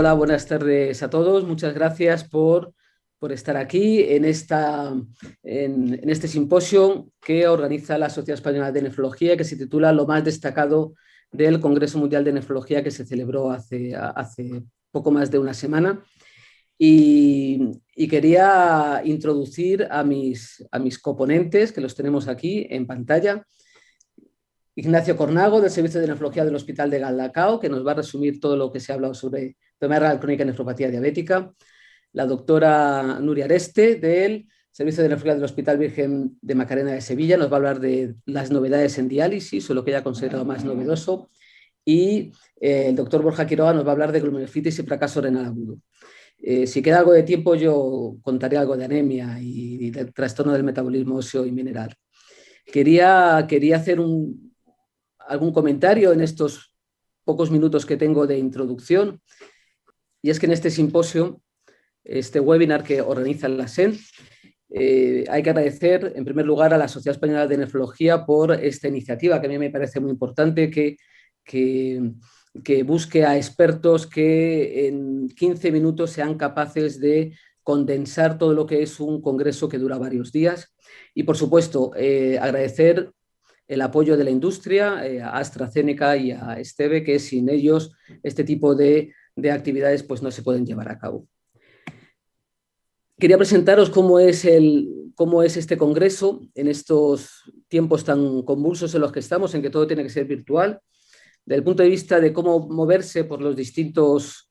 Hola, buenas tardes a todos. Muchas gracias por estar aquí en este simposio que organiza la Sociedad Española de Nefrología, que se titula Lo más destacado del Congreso Mundial de Nefrología, que se celebró hace poco más de una semana. Y quería introducir a mis coponentes, que los tenemos aquí en pantalla. Ignacio Cornago, del Servicio de Nefrología del Hospital de Galdacao, que nos va a resumir todo lo que se ha hablado sobre enfermedad renal crónica y nefropatía diabética. La doctora Nuria Areste, del Servicio de Nefrología del Hospital Virgen de Macarena de Sevilla, nos va a hablar de las novedades en diálisis o lo que ella ha considerado más novedoso. Y el doctor Borja Quiroga nos va a hablar de glomerulonephritis y fracaso renal agudo. Si queda algo de tiempo, yo contaré algo de anemia y del trastorno del metabolismo óseo y mineral. Quería hacer algún comentario en estos pocos minutos que tengo de introducción, y es que en este simposio, este webinar que organiza la SEN, hay que agradecer en primer lugar a la Sociedad Española de Nefrología por esta iniciativa, que a mí me parece muy importante, que busque a expertos que en 15 minutos sean capaces de condensar todo lo que es un congreso que dura varios días. Y por supuesto, agradecer el apoyo de la industria, a AstraZeneca y a Esteve, que sin ellos este tipo de actividades pues no se pueden llevar a cabo. Quería presentaros cómo es este congreso en estos tiempos tan convulsos en los que estamos, en que todo tiene que ser virtual. Desde el punto de vista de cómo moverse por las distintas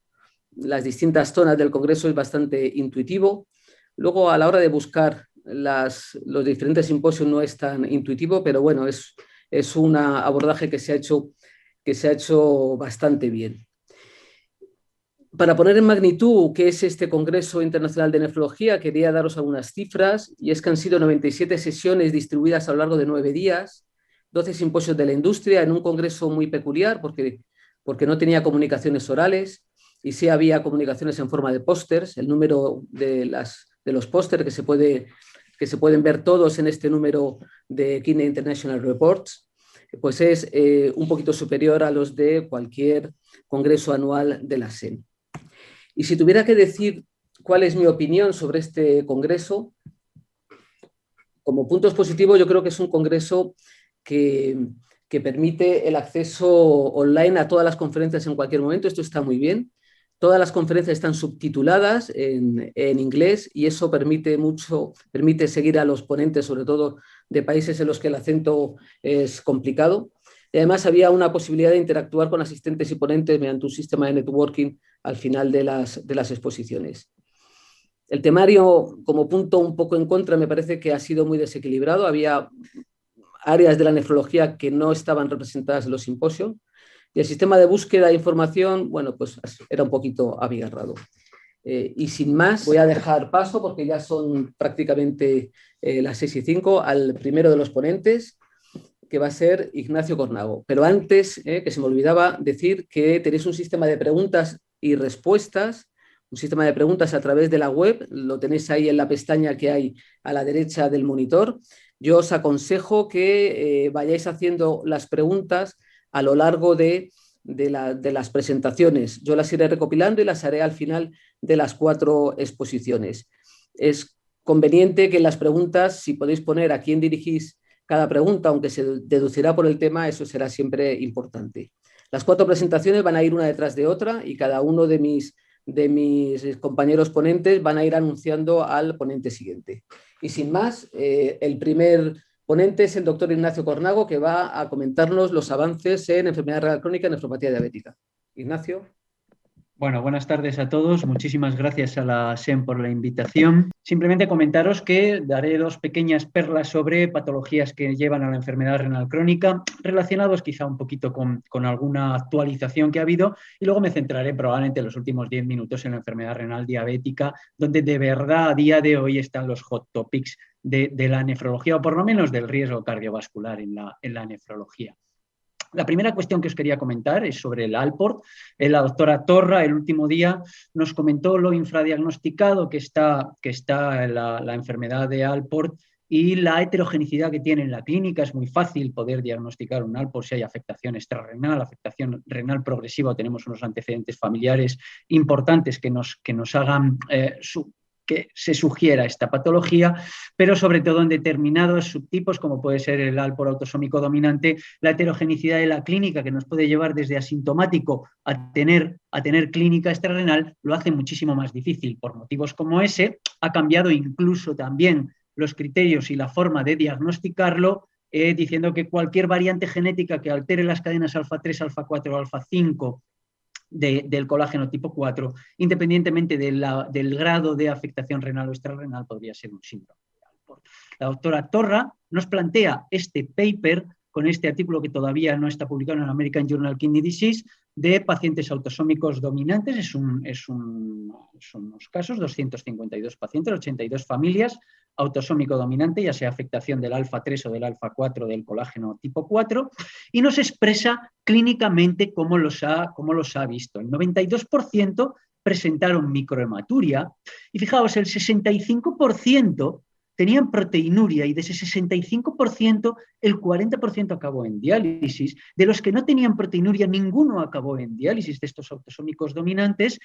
zonas del congreso es bastante intuitivo. Luego, a la hora de buscar los diferentes simposios no es tan intuitivo, pero bueno, es un abordaje que se ha hecho bastante bien. Para poner en magnitud qué es este Congreso Internacional de Nefrología, quería daros algunas cifras, y es que han sido 97 sesiones distribuidas a lo largo de 9 días, 12 simposios de la industria, en un congreso muy peculiar porque no tenía comunicaciones orales y sí había comunicaciones en forma de pósters. El número de los pósters que se pueden ver todos en este número de Kidney International Reports, pues es un poquito superior a los de cualquier congreso anual de la SEN. Y si tuviera que decir cuál es mi opinión sobre este congreso, como puntos positivos, yo creo que es un congreso que permite el acceso online a todas las conferencias en cualquier momento. Esto está muy bien. Todas las conferencias están subtituladas en inglés, y eso permite seguir a los ponentes, sobre todo de países en los que el acento es complicado. Y además había una posibilidad de interactuar con asistentes y ponentes mediante un sistema de networking al final de las exposiciones. El temario, como punto un poco en contra, me parece que ha sido muy desequilibrado. Había áreas de la nefrología que no estaban representadas en los simposios, y el sistema de búsqueda de información, bueno, pues era un poquito abigarrado. Y sin más, voy a dejar paso, porque ya son prácticamente las 6:05, al primero de los ponentes, que va a ser Ignacio Cornago. Pero antes, que se me olvidaba decir que tenéis un sistema de preguntas y respuestas, un sistema de preguntas a través de la web, lo tenéis ahí en la pestaña que hay a la derecha del monitor. Yo os aconsejo que vayáis haciendo las preguntas a lo largo de las presentaciones. Yo las iré recopilando y las haré al final de las 4 exposiciones. Es conveniente que en las preguntas, si podéis poner a quién dirigís cada pregunta, aunque se deducirá por el tema, eso será siempre importante. Las 4 presentaciones van a ir una detrás de otra, y cada uno de mis compañeros ponentes van a ir anunciando al ponente siguiente. Y sin más, el primer ponente es el doctor Ignacio Cornago, que va a comentarnos los avances en enfermedad renal crónica y nefropatía diabética. Ignacio. Bueno, buenas tardes a todos. Muchísimas gracias a la SEN por la invitación. Simplemente comentaros que daré 2 pequeñas perlas sobre patologías que llevan a la enfermedad renal crónica, relacionados quizá un poquito con alguna actualización que ha habido, y luego me centraré probablemente en los últimos 10 minutos en la enfermedad renal diabética, donde de verdad a día de hoy están los hot topics de la nefrología, o por lo menos del riesgo cardiovascular en la nefrología. La primera cuestión que os quería comentar es sobre el Alport. La doctora Torra el último día nos comentó lo infradiagnosticado que está la enfermedad de Alport y la heterogeneidad que tiene en la clínica. Es muy fácil poder diagnosticar un ALPOR si hay afectación extrarrenal, afectación renal progresiva, o tenemos unos antecedentes familiares importantes que nos hagan que se sugiera esta patología, pero sobre todo en determinados subtipos, como puede ser el ALPOR autosómico dominante, la heterogeneidad de la clínica, que nos puede llevar desde asintomático a tener clínica extrarrenal, lo hace muchísimo más difícil. Por motivos como ese, ha cambiado incluso también los criterios y la forma de diagnosticarlo, diciendo que cualquier variante genética que altere las cadenas alfa-3, alfa-4 o alfa-5 del colágeno tipo 4, independientemente del grado de afectación renal o extrarrenal, podría ser un síndrome de ALPOR. La doctora Torra nos plantea este paper con este artículo que todavía no está publicado en el American Journal of Kidney Disease, de pacientes autosómicos dominantes. Son unos casos, 252 pacientes, 82 familias, autosómico dominante, ya sea afectación del alfa-3 o del alfa-4 del colágeno tipo 4, y nos expresa clínicamente cómo los ha visto. El 92% presentaron microhematuria, y fijaos, el 65% tenían proteinuria, y de ese 65%, el 40% acabó en diálisis. De los que no tenían proteinuria, ninguno acabó en diálisis, de estos autosómicos dominantes.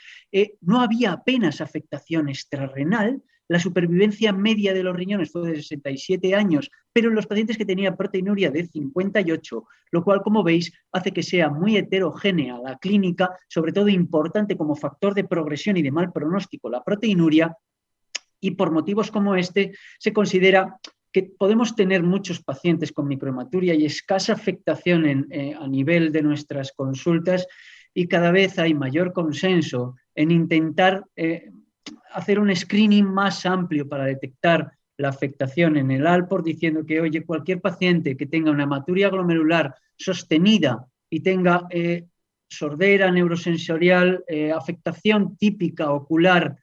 No había apenas afectación extrarrenal. La supervivencia media de los riñones fue de 67 años, pero en los pacientes que tenían proteinuria de 58, lo cual, como veis, hace que sea muy heterogénea la clínica, sobre todo importante como factor de progresión y de mal pronóstico la proteinuria. Y por motivos como este, se considera que podemos tener muchos pacientes con microhematuria y escasa afectación a nivel de nuestras consultas, y cada vez hay mayor consenso en intentar hacer un screening más amplio para detectar la afectación en el ALPOR, diciendo que, oye, cualquier paciente que tenga una hematuria glomerular sostenida y tenga sordera neurosensorial, afectación típica ocular,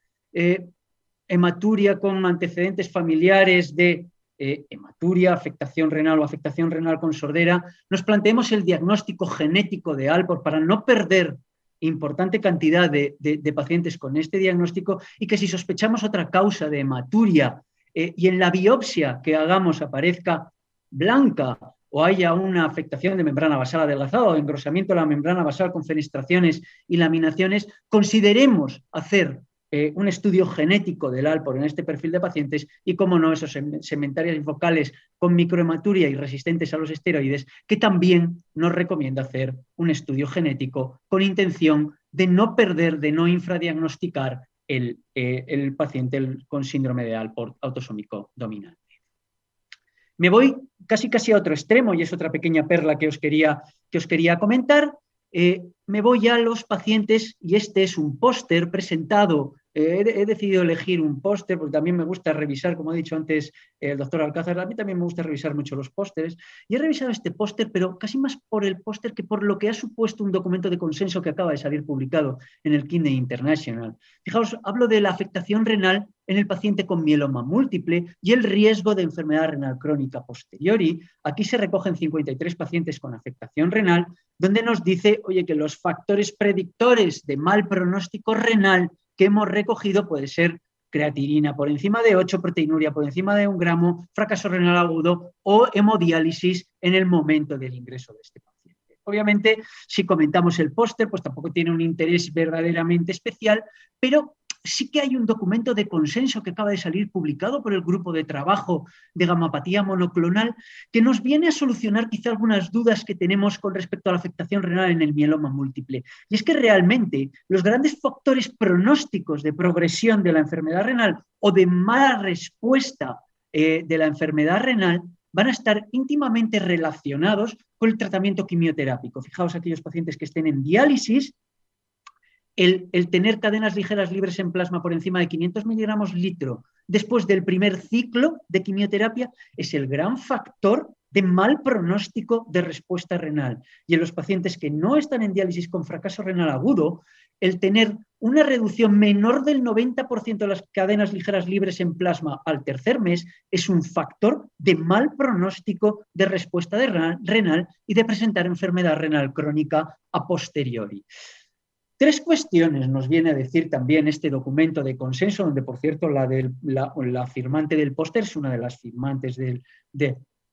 hematuria con antecedentes familiares de hematuria, afectación renal o afectación renal con sordera, nos planteemos el diagnóstico genético de ALPOR para no perder importante cantidad de pacientes con este diagnóstico, y que si sospechamos otra causa de hematuria y en la biopsia que hagamos aparezca blanca o haya una afectación de membrana basal adelgazada o engrosamiento de la membrana basal con fenestraciones y laminaciones, consideremos hacer un estudio genético del ALPOR en este perfil de pacientes, y, como no, esos segmentarias focales con microhematuria y resistentes a los esteroides, que también nos recomienda hacer un estudio genético con intención de no perder, de no infradiagnosticar el paciente con síndrome de ALPOR autosómico dominante. Me voy casi a otro extremo, y es otra pequeña perla que os quería comentar. Me voy a los pacientes, y este es un póster presentado. He decidido elegir un póster porque también me gusta revisar, como ha dicho antes el doctor Alcázar, a mí también me gusta revisar mucho los pósteres, y he revisado este póster, pero casi más por el póster que por lo que ha supuesto un documento de consenso que acaba de salir publicado en el Kidney International. Fijaos, hablo de la afectación renal en el paciente con mieloma múltiple y el riesgo de enfermedad renal crónica posteriori. Aquí se recogen 53 pacientes con afectación renal, donde nos dice, oye, que los factores predictores de mal pronóstico renal que hemos recogido puede ser creatinina por encima de 8, proteinuria por encima de 1 gramo, fracaso renal agudo o hemodiálisis en el momento del ingreso de este paciente. Obviamente, si comentamos el póster, pues tampoco tiene un interés verdaderamente especial, pero sí que hay un documento de consenso que acaba de salir publicado por el grupo de trabajo de gamapatía monoclonal, que nos viene a solucionar quizá algunas dudas que tenemos con respecto a la afectación renal en el mieloma múltiple. Y es que realmente los grandes factores pronósticos de progresión de la enfermedad renal o de mala respuesta de la enfermedad renal van a estar íntimamente relacionados con el tratamiento quimioterápico. Fijaos, aquellos pacientes que estén en diálisis, el tener cadenas ligeras libres en plasma por encima de 500 miligramos litro después del primer ciclo de quimioterapia es el gran factor de mal pronóstico de respuesta renal. Y en los pacientes que no están en diálisis con fracaso renal agudo, el tener una reducción menor del 90% de las cadenas ligeras libres en plasma al tercer mes es un factor de mal pronóstico de respuesta renal y de presentar enfermedad renal crónica a posteriori. 3 cuestiones nos viene a decir también este documento de consenso, donde, por cierto, la firmante del póster es una de las firmantes de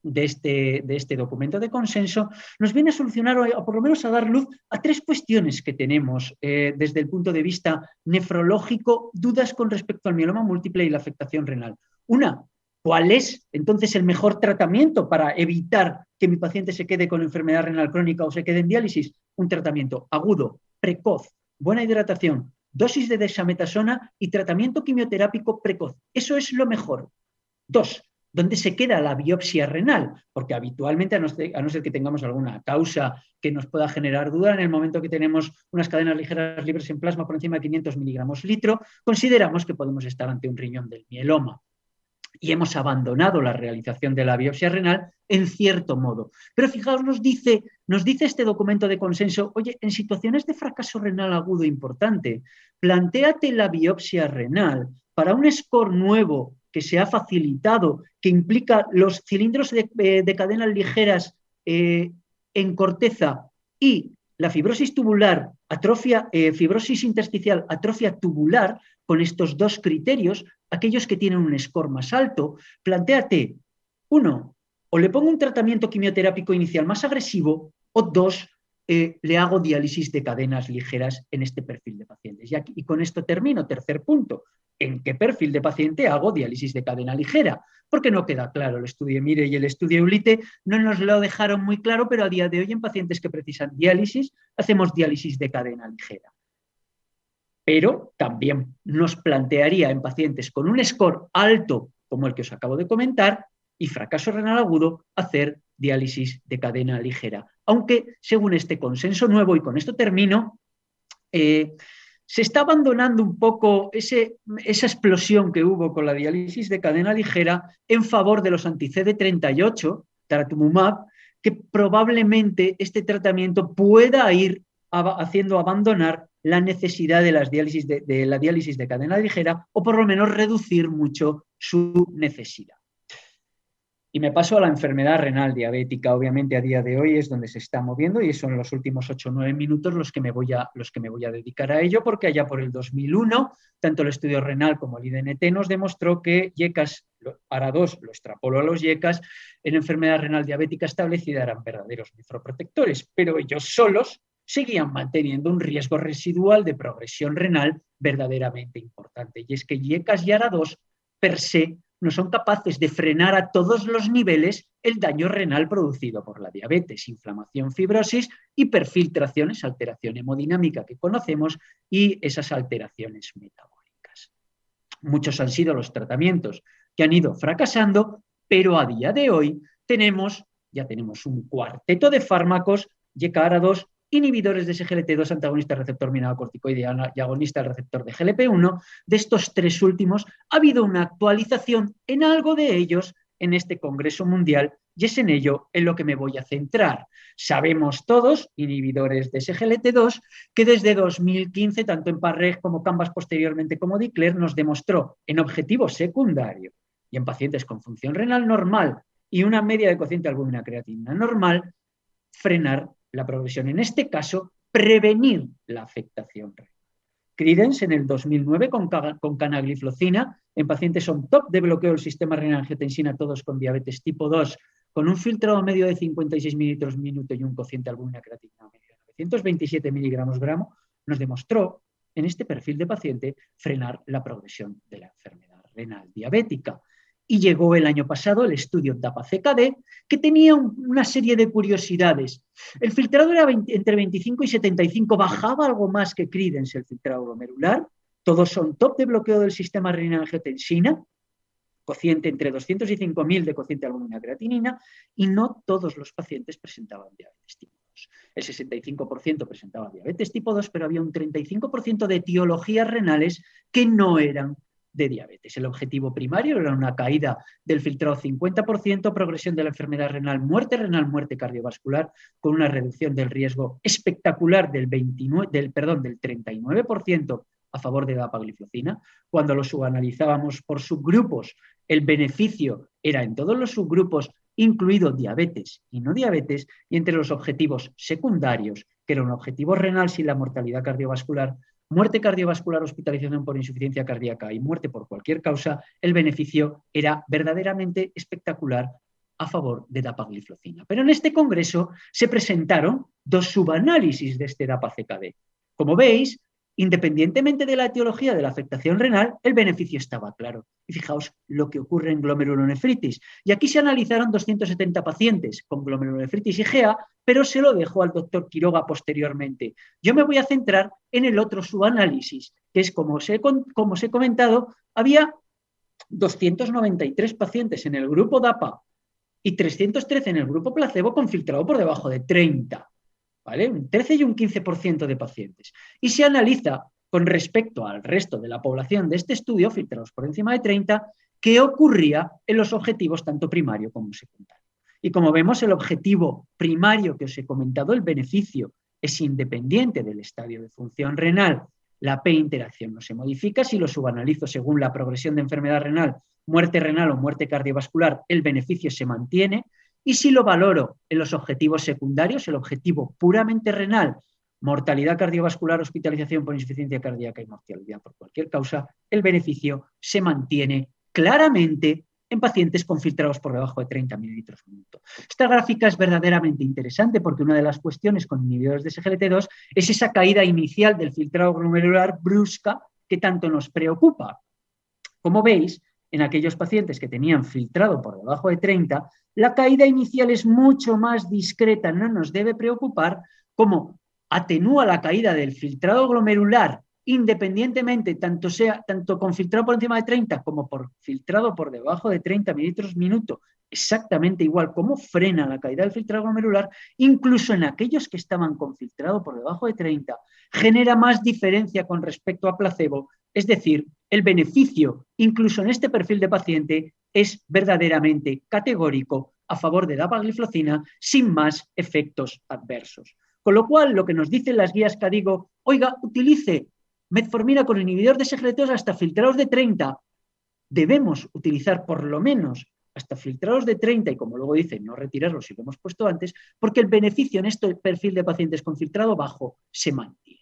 este documento de consenso, nos viene a solucionar, o por lo menos a dar luz a 3 cuestiones que tenemos desde el punto de vista nefrológico, dudas con respecto al mieloma múltiple y la afectación renal. Una, ¿cuál es entonces el mejor tratamiento para evitar que mi paciente se quede con enfermedad renal crónica o se quede en diálisis? Un tratamiento agudo, precoz, buena hidratación, dosis de dexametasona y tratamiento quimioterápico precoz. Eso es lo mejor. 2, ¿dónde se queda la biopsia renal? Porque habitualmente, a no ser que tengamos alguna causa que nos pueda generar duda, en el momento que tenemos unas cadenas ligeras libres en plasma por encima de 500 miligramos litro, consideramos que podemos estar ante un riñón del mieloma. Y hemos abandonado la realización de la biopsia renal en cierto modo. Pero fijaos, nos dice este documento de consenso, oye, en situaciones de fracaso renal agudo importante, plantéate la biopsia renal para un score nuevo que se ha facilitado, que implica los cilindros de cadenas ligeras en corteza y la fibrosis tubular, fibrosis intersticial, atrofia tubular, con estos 2 criterios, aquellos que tienen un score más alto, plantéate, 1, o le pongo un tratamiento quimioterápico inicial más agresivo, o 2, le hago diálisis de cadenas ligeras en este perfil de pacientes. Y con esto termino. Tercer punto, ¿en qué perfil de paciente hago diálisis de cadena ligera? Porque no queda claro. El estudio MIRE y el estudio EULITE no nos lo dejaron muy claro, pero a día de hoy en pacientes que precisan diálisis, hacemos diálisis de cadena ligera. Pero también nos plantearía en pacientes con un score alto, como el que os acabo de comentar, y fracaso renal agudo, hacer diálisis de cadena ligera. Aunque, según este consenso nuevo, y con esto termino, se está abandonando un poco esa explosión que hubo con la diálisis de cadena ligera en favor de los anti-CD38, daratumumab, que probablemente este tratamiento pueda ir haciendo abandonar la necesidad de la diálisis de cadena ligera, o por lo menos reducir mucho su necesidad. Y me paso a la enfermedad renal diabética. Obviamente a día de hoy es donde se está moviendo y son los últimos 8 o 9 minutos los que me voy a dedicar a ello, porque allá por el 2001, tanto el estudio renal como el IDNT nos demostró que YECAS, ARA2, lo extrapolo a los YECAS, en enfermedad renal diabética establecida eran verdaderos nefroprotectores, pero ellos solos seguían manteniendo un riesgo residual de progresión renal verdaderamente importante. Y es que YECAS y ARA2 per se no son capaces de frenar a todos los niveles el daño renal producido por la diabetes, inflamación, fibrosis, hiperfiltraciones, alteración hemodinámica que conocemos y esas alteraciones metabólicas. Muchos han sido los tratamientos que han ido fracasando, pero a día de hoy ya tenemos un cuarteto de fármacos, YECA-ARA2, inhibidores de SGLT2, antagonista del receptor mineralocorticoide y agonista del receptor de GLP-1. De estos 3 últimos ha habido una actualización en algo de ellos en este Congreso Mundial y es en ello en lo que me voy a centrar. Sabemos todos, inhibidores de SGLT2, que desde 2015, tanto en PARREG como CANVAS posteriormente como DICLER, nos demostró en objetivo secundario y en pacientes con función renal normal y una media de cociente albúmina creatinina normal, frenar la progresión. En este caso, prevenir la afectación renal. Credence en el 2009 con canagliflozina en pacientes on top de bloqueo del sistema renina-angiotensina, todos con diabetes tipo 2, con un filtrado medio de 56 mililitros minuto y un cociente albúmina creatinina medio de 927 miligramos gramo, nos demostró en este perfil de paciente frenar la progresión de la enfermedad renal diabética. Y llegó el año pasado el estudio DAPA-CKD, que tenía una serie de curiosidades. El filtrado era entre 25 y 75, bajaba algo más que Credence el filtrado glomerular. Todos son top de bloqueo del sistema renina-angiotensina, cociente entre 200 y 5000 de cociente albúmina creatinina, y no todos los pacientes presentaban diabetes tipo 2. El 65% presentaba diabetes tipo 2, pero había un 35% de etiologías renales que no eran de diabetes. El objetivo primario era una caída del filtrado 50%, progresión de la enfermedad renal, muerte cardiovascular, con una reducción del riesgo espectacular del 39% a favor de dapagliflozina. Cuando lo subanalizábamos por subgrupos, el beneficio era en todos los subgrupos, incluido diabetes y no diabetes, y entre los objetivos secundarios que era un objetivo renal sin la mortalidad cardiovascular, muerte cardiovascular, hospitalización por insuficiencia cardíaca y muerte por cualquier causa, el beneficio era verdaderamente espectacular a favor de dapagliflozina. Pero en este congreso se presentaron dos subanálisis de este DAPA-CKD. Como veis, independientemente de la etiología de la afectación renal, el beneficio estaba claro. Y fijaos lo que ocurre en glomerulonefritis. Y aquí se analizaron 270 pacientes con glomerulonefritis IgA, pero se lo dejo al doctor Quiroga posteriormente. Yo me voy a centrar en el otro subanálisis, que es, como os he comentado, había 293 pacientes en el grupo DAPA y 313 en el grupo placebo con filtrado por debajo de 30. ¿Vale? Un 13 y un 15% de pacientes. Y se analiza con respecto al resto de la población de este estudio, filtrados por encima de 30, qué ocurría en los objetivos tanto primario como secundario. Y como vemos, el objetivo primario que os he comentado, el beneficio, es independiente del estadio de función renal. La P-interacción no se modifica. Si lo subanalizo según la progresión de enfermedad renal, muerte renal o muerte cardiovascular, el beneficio se mantiene. Y si lo valoro en los objetivos secundarios, el objetivo puramente renal, mortalidad cardiovascular, hospitalización por insuficiencia cardíaca y mortalidad por cualquier causa, el beneficio se mantiene claramente en pacientes con filtrados por debajo de 30 mililitros por minuto. Esta gráfica es verdaderamente interesante porque una de las cuestiones con inhibidores de SGLT2 es esa caída inicial del filtrado glomerular brusca que tanto nos preocupa. Como veis, en aquellos pacientes que tenían filtrado por debajo de 30, la caída inicial es mucho más discreta, no nos debe preocupar, como atenúa la caída del filtrado glomerular independientemente, tanto con filtrado por encima de 30 como por filtrado por debajo de 30 mililitros minuto, exactamente igual, como frena la caída del filtrado glomerular, incluso en aquellos que estaban con filtrado por debajo de 30, genera más diferencia con respecto a placebo, es decir, el beneficio, incluso en este perfil de paciente, es verdaderamente categórico a favor de dapagliflozina sin más efectos adversos. Con lo cual, lo que nos dicen las guías KDIGO, oiga, utilice metformina con inhibidor de SGLT2 hasta filtrados de 30. Debemos utilizar por lo menos hasta filtrados de 30 y, como luego dice, no retirarlos si lo hemos puesto antes, porque el beneficio en este perfil de pacientes con filtrado bajo se mantiene.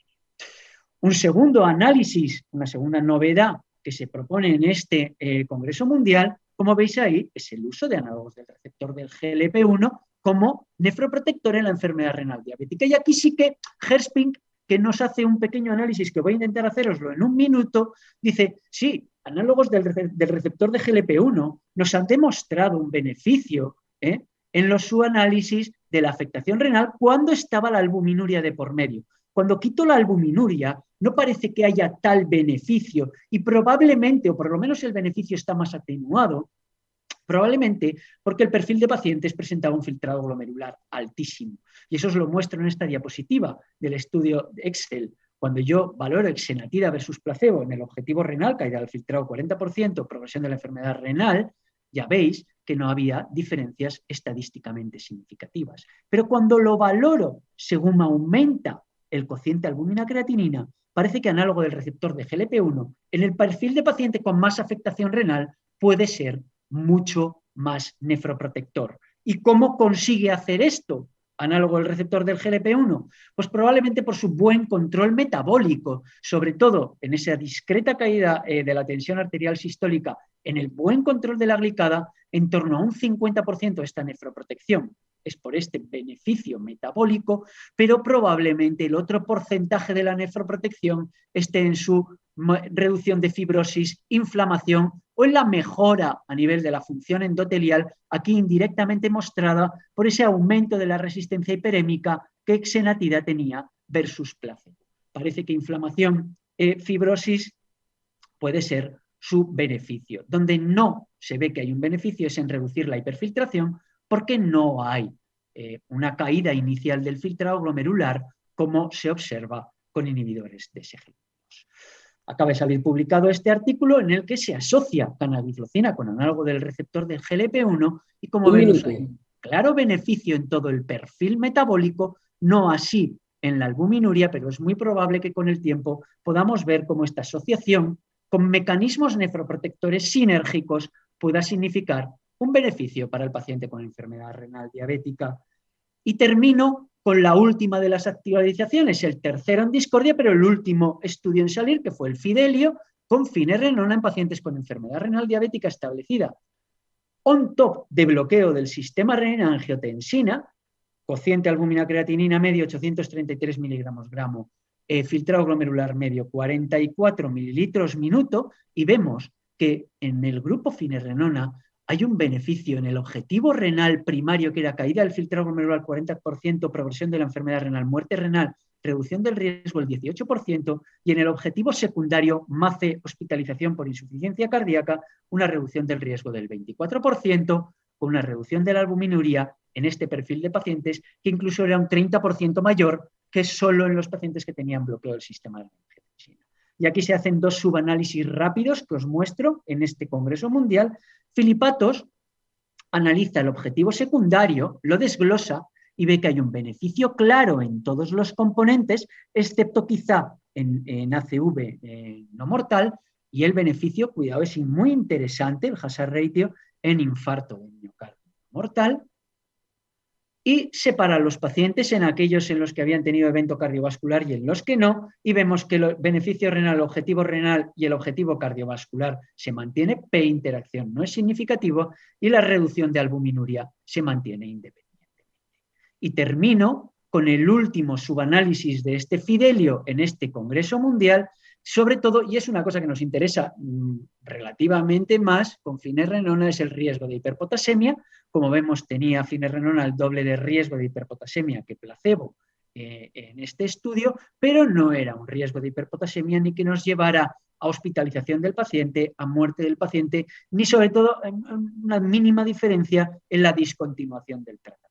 Un segundo análisis, una segunda novedad que se propone en este Congreso Mundial, como veis ahí, es el uso de análogos del receptor del GLP-1 como nefroprotector en la enfermedad renal diabética. Y aquí sí que Herspink, que nos hace un pequeño análisis que voy a intentar haceroslo en un minuto, dice, sí, análogos del receptor de GLP-1 nos han demostrado un beneficio en los subanálisis de la afectación renal cuando estaba la albuminuria de por medio. Cuando quito la albuminuria, no parece que haya tal beneficio y probablemente, o por lo menos el beneficio está más atenuado, probablemente porque el perfil de pacientes presentaba un filtrado glomerular altísimo. Y eso os lo muestro en esta diapositiva del estudio Excel. Cuando yo valoro exenatida versus placebo en el objetivo renal, caída del filtrado 40%, progresión de la enfermedad renal, ya veis que no había diferencias estadísticamente significativas. Pero cuando lo valoro según aumenta el cociente albúmina-creatinina, parece que análogo del receptor de GLP-1 en el perfil de paciente con más afectación renal puede ser mucho más nefroprotector. ¿Y cómo consigue hacer esto? Análogo del receptor del GLP-1, pues probablemente por su buen control metabólico, sobre todo en esa discreta caída de la tensión arterial sistólica, en el buen control de la glicada, en torno a un 50% de esta nefroprotección es por este beneficio metabólico, pero probablemente el otro porcentaje de la nefroprotección esté en su reducción de fibrosis, inflamación o en la mejora a nivel de la función endotelial, aquí indirectamente mostrada por ese aumento de la resistencia hiperémica que exenatida tenía versus placebo. Parece que inflamación, fibrosis puede ser su beneficio. Donde no se ve que hay un beneficio es en reducir la hiperfiltración porque no hay una caída inicial del filtrado glomerular como se observa con inhibidores de SGLT2. Acaba de salir publicado este artículo en el que se asocia canagliflozina con análogo del receptor del GLP-1 y como vemos hay un claro beneficio en todo el perfil metabólico, no así en la albuminuria, pero es muy probable que con el tiempo podamos ver cómo esta asociación con mecanismos nefroprotectores sinérgicos pueda significar un beneficio para el paciente con enfermedad renal diabética. Y termino con la última de las actualizaciones, el tercero en discordia, pero el último estudio en salir, que fue el Fidelio, con finerenona en pacientes con enfermedad renal diabética establecida. On top de bloqueo del sistema renina-angiotensina, cociente albúmina-creatinina medio 833 miligramos gramo, filtrado glomerular medio 44 mililitros minuto, y vemos que en el grupo finerenona hay un beneficio en el objetivo renal primario, que era caída del filtrado glomerular 40%, progresión de la enfermedad renal, muerte renal, reducción del riesgo el 18%, y en el objetivo secundario, MACE, hospitalización por insuficiencia cardíaca, una reducción del riesgo del 24%, con una reducción de la albuminuria en este perfil de pacientes que incluso era un 30% mayor que solo en los pacientes que tenían bloqueo del sistema de angiotensina. Y aquí se hacen dos subanálisis rápidos que os muestro en este Congreso Mundial. Filipatos analiza el objetivo secundario, lo desglosa y ve que hay un beneficio claro en todos los componentes, excepto quizá en ACV no mortal, y el beneficio, cuidado, es muy interesante, el hazard ratio, en infarto de miocardio mortal, y separa a los pacientes en aquellos en los que habían tenido evento cardiovascular y en los que no, y vemos que el beneficio renal, el objetivo renal y el objetivo cardiovascular se mantiene, P interacción no es significativo, y la reducción de albuminuria se mantiene independientemente. Y termino con el último subanálisis de este Fidelio en este Congreso Mundial, sobre todo, y es una cosa que nos interesa relativamente más con finerenona, es el riesgo de hiperpotasemia. Como vemos, tenía finerenona el doble de riesgo de hiperpotasemia que placebo en este estudio, pero no era un riesgo de hiperpotasemia ni que nos llevara a hospitalización del paciente, a muerte del paciente, ni sobre todo una mínima diferencia en la discontinuación del tratamiento.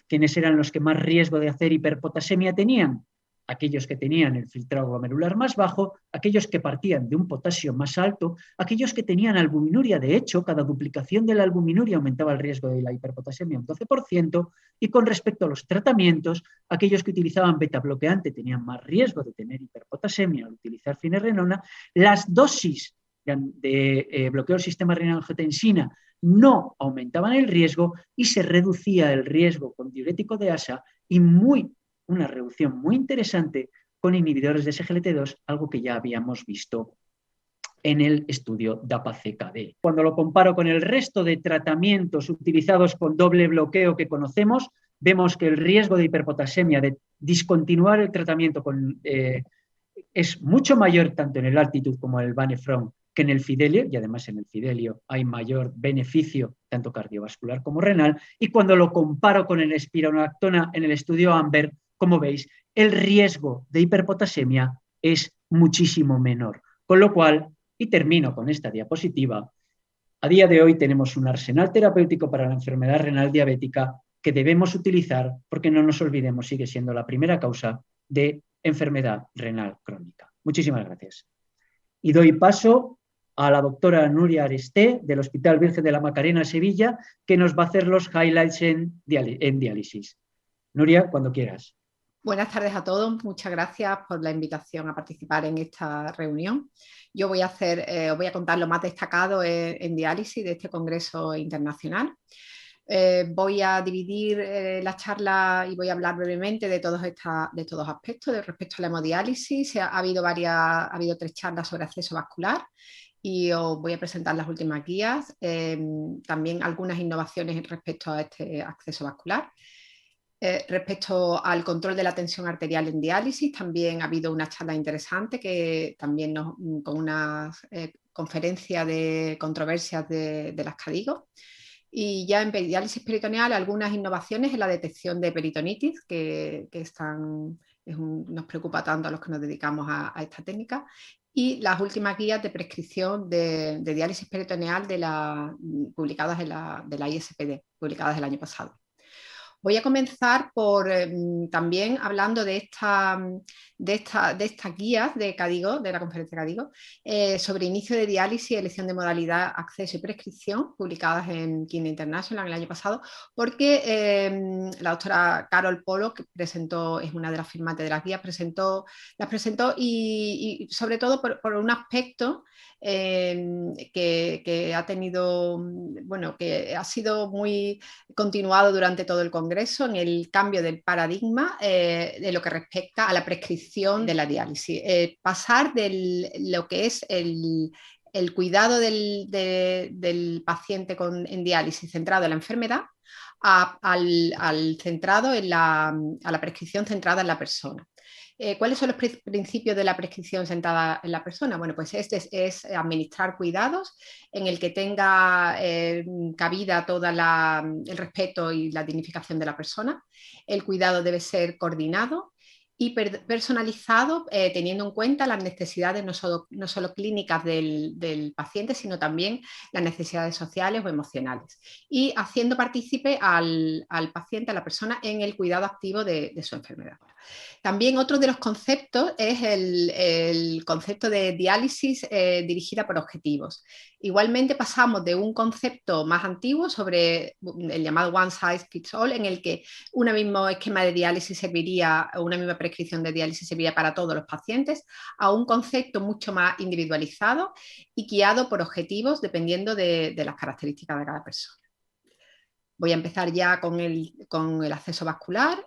¿Quiénes eran los que más riesgo de hacer hiperpotasemia tenían? Aquellos que tenían el filtrado glomerular más bajo, aquellos que partían de un potasio más alto, aquellos que tenían albuminuria. De hecho, cada duplicación de la albuminuria aumentaba el riesgo de la hiperpotasemia un 12%, y con respecto a los tratamientos, aquellos que utilizaban beta bloqueante tenían más riesgo de tener hiperpotasemia al utilizar finerenona. Las dosis de bloqueo del sistema renina-angiotensina no aumentaban el riesgo y se reducía el riesgo con diurético de asa y una reducción muy interesante con inhibidores de SGLT2, algo que ya habíamos visto en el estudio DAPA-CKD. Cuando lo comparo con el resto de tratamientos utilizados con doble bloqueo que conocemos, vemos que el riesgo de hiperpotasemia, de discontinuar el tratamiento es mucho mayor tanto en el Altitude como en el Banefront que en el Fidelio, y además en el Fidelio hay mayor beneficio tanto cardiovascular como renal, y cuando lo comparo con el espironolactona en el estudio AMBER, como veis, el riesgo de hiperpotasemia es muchísimo menor. Con lo cual, y termino con esta diapositiva, a día de hoy tenemos un arsenal terapéutico para la enfermedad renal diabética que debemos utilizar porque no nos olvidemos, sigue siendo la primera causa de enfermedad renal crónica. Muchísimas gracias. Y doy paso a la doctora Nuria Aresté, del Hospital Virgen de la Macarena, Sevilla, que nos va a hacer los highlights en diálisis. Nuria, cuando quieras. Buenas tardes a todos. Muchas gracias por la invitación a participar en esta reunión. Yo voy a contar lo más destacado en diálisis de este congreso internacional. Voy a dividir la charla y voy a hablar brevemente de todos estos aspectos respecto a la hemodiálisis. Ha habido 3 charlas sobre acceso vascular y os voy a presentar las últimas guías, también algunas innovaciones respecto a este acceso vascular. Respecto al control de la tensión arterial en diálisis, también ha habido una charla interesante que también con una conferencia de controversias de las CADIGO. Y ya en diálisis peritoneal, algunas innovaciones en la detección de peritonitis que nos preocupa tanto a los que nos dedicamos a esta técnica. Y las últimas guías de prescripción de diálisis peritoneal publicadas de la ISPD, publicadas el año pasado. Voy a comenzar por también hablando de estas guías de CADIGO, de la conferencia CADIGO, sobre inicio de diálisis, elección de modalidad, acceso y prescripción, publicadas en Kidney International el año pasado, porque la doctora Carol Polo, que es una de las firmantes de las guías, las presentó y sobre todo por un aspecto que ha tenido, bueno, que ha sido muy continuado durante todo el Congreso en el cambio del paradigma de lo que respecta a la prescripción de la diálisis. Pasar de lo que es el cuidado del paciente en diálisis centrado en la enfermedad al centrado a la prescripción centrada en la persona. ¿Cuáles son los principios de la prescripción centrada en la persona? Bueno, pues es administrar cuidados en el que tenga cabida todo el respeto y la dignificación de la persona. El cuidado debe ser coordinado y personalizado, teniendo en cuenta las necesidades no solo clínicas del paciente, sino también las necesidades sociales o emocionales, y haciendo partícipe al paciente, a la persona, en el cuidado activo de su enfermedad. También otro de los conceptos es el concepto de diálisis dirigida por objetivos. Igualmente pasamos de un concepto más antiguo sobre el llamado one size fits all, en el que un mismo esquema de diálisis serviría, o una misma prescripción de diálisis serviría para todos los pacientes, a un concepto mucho más individualizado y guiado por objetivos dependiendo de las características de cada persona. Voy a empezar ya con el acceso vascular.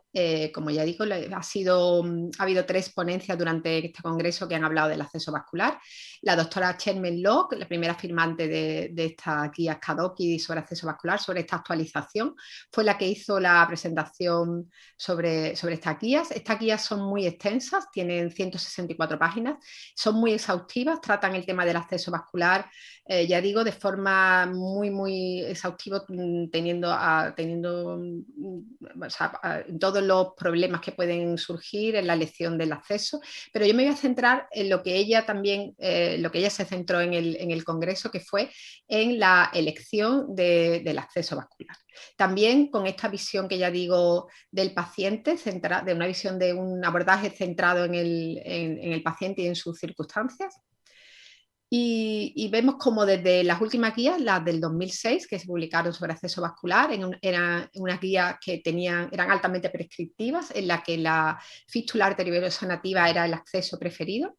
Como ya digo, ha habido 3 ponencias durante este congreso que han hablado del acceso vascular. La doctora Sherman Locke, la primera firmante de esta guía KDOQI sobre acceso vascular, sobre esta actualización, fue la que hizo la presentación sobre estas guías. Estas guías son muy extensas, tienen 164 páginas, son muy exhaustivas, tratan el tema del acceso vascular, ya digo, de forma muy, muy exhaustiva, teniendo todos los problemas que pueden surgir en la elección del acceso, pero yo me voy a centrar en lo que ella también, lo que ella se centró en el Congreso, que fue en la elección del acceso vascular. También con esta visión que ya digo del paciente, de una visión de un abordaje centrado en el paciente y en sus circunstancias. Y vemos como desde las últimas guías, las del 2006, que se publicaron sobre acceso vascular, eran unas guías que eran altamente prescriptivas, en la que la fístula arteriovenosa nativa era el acceso preferido,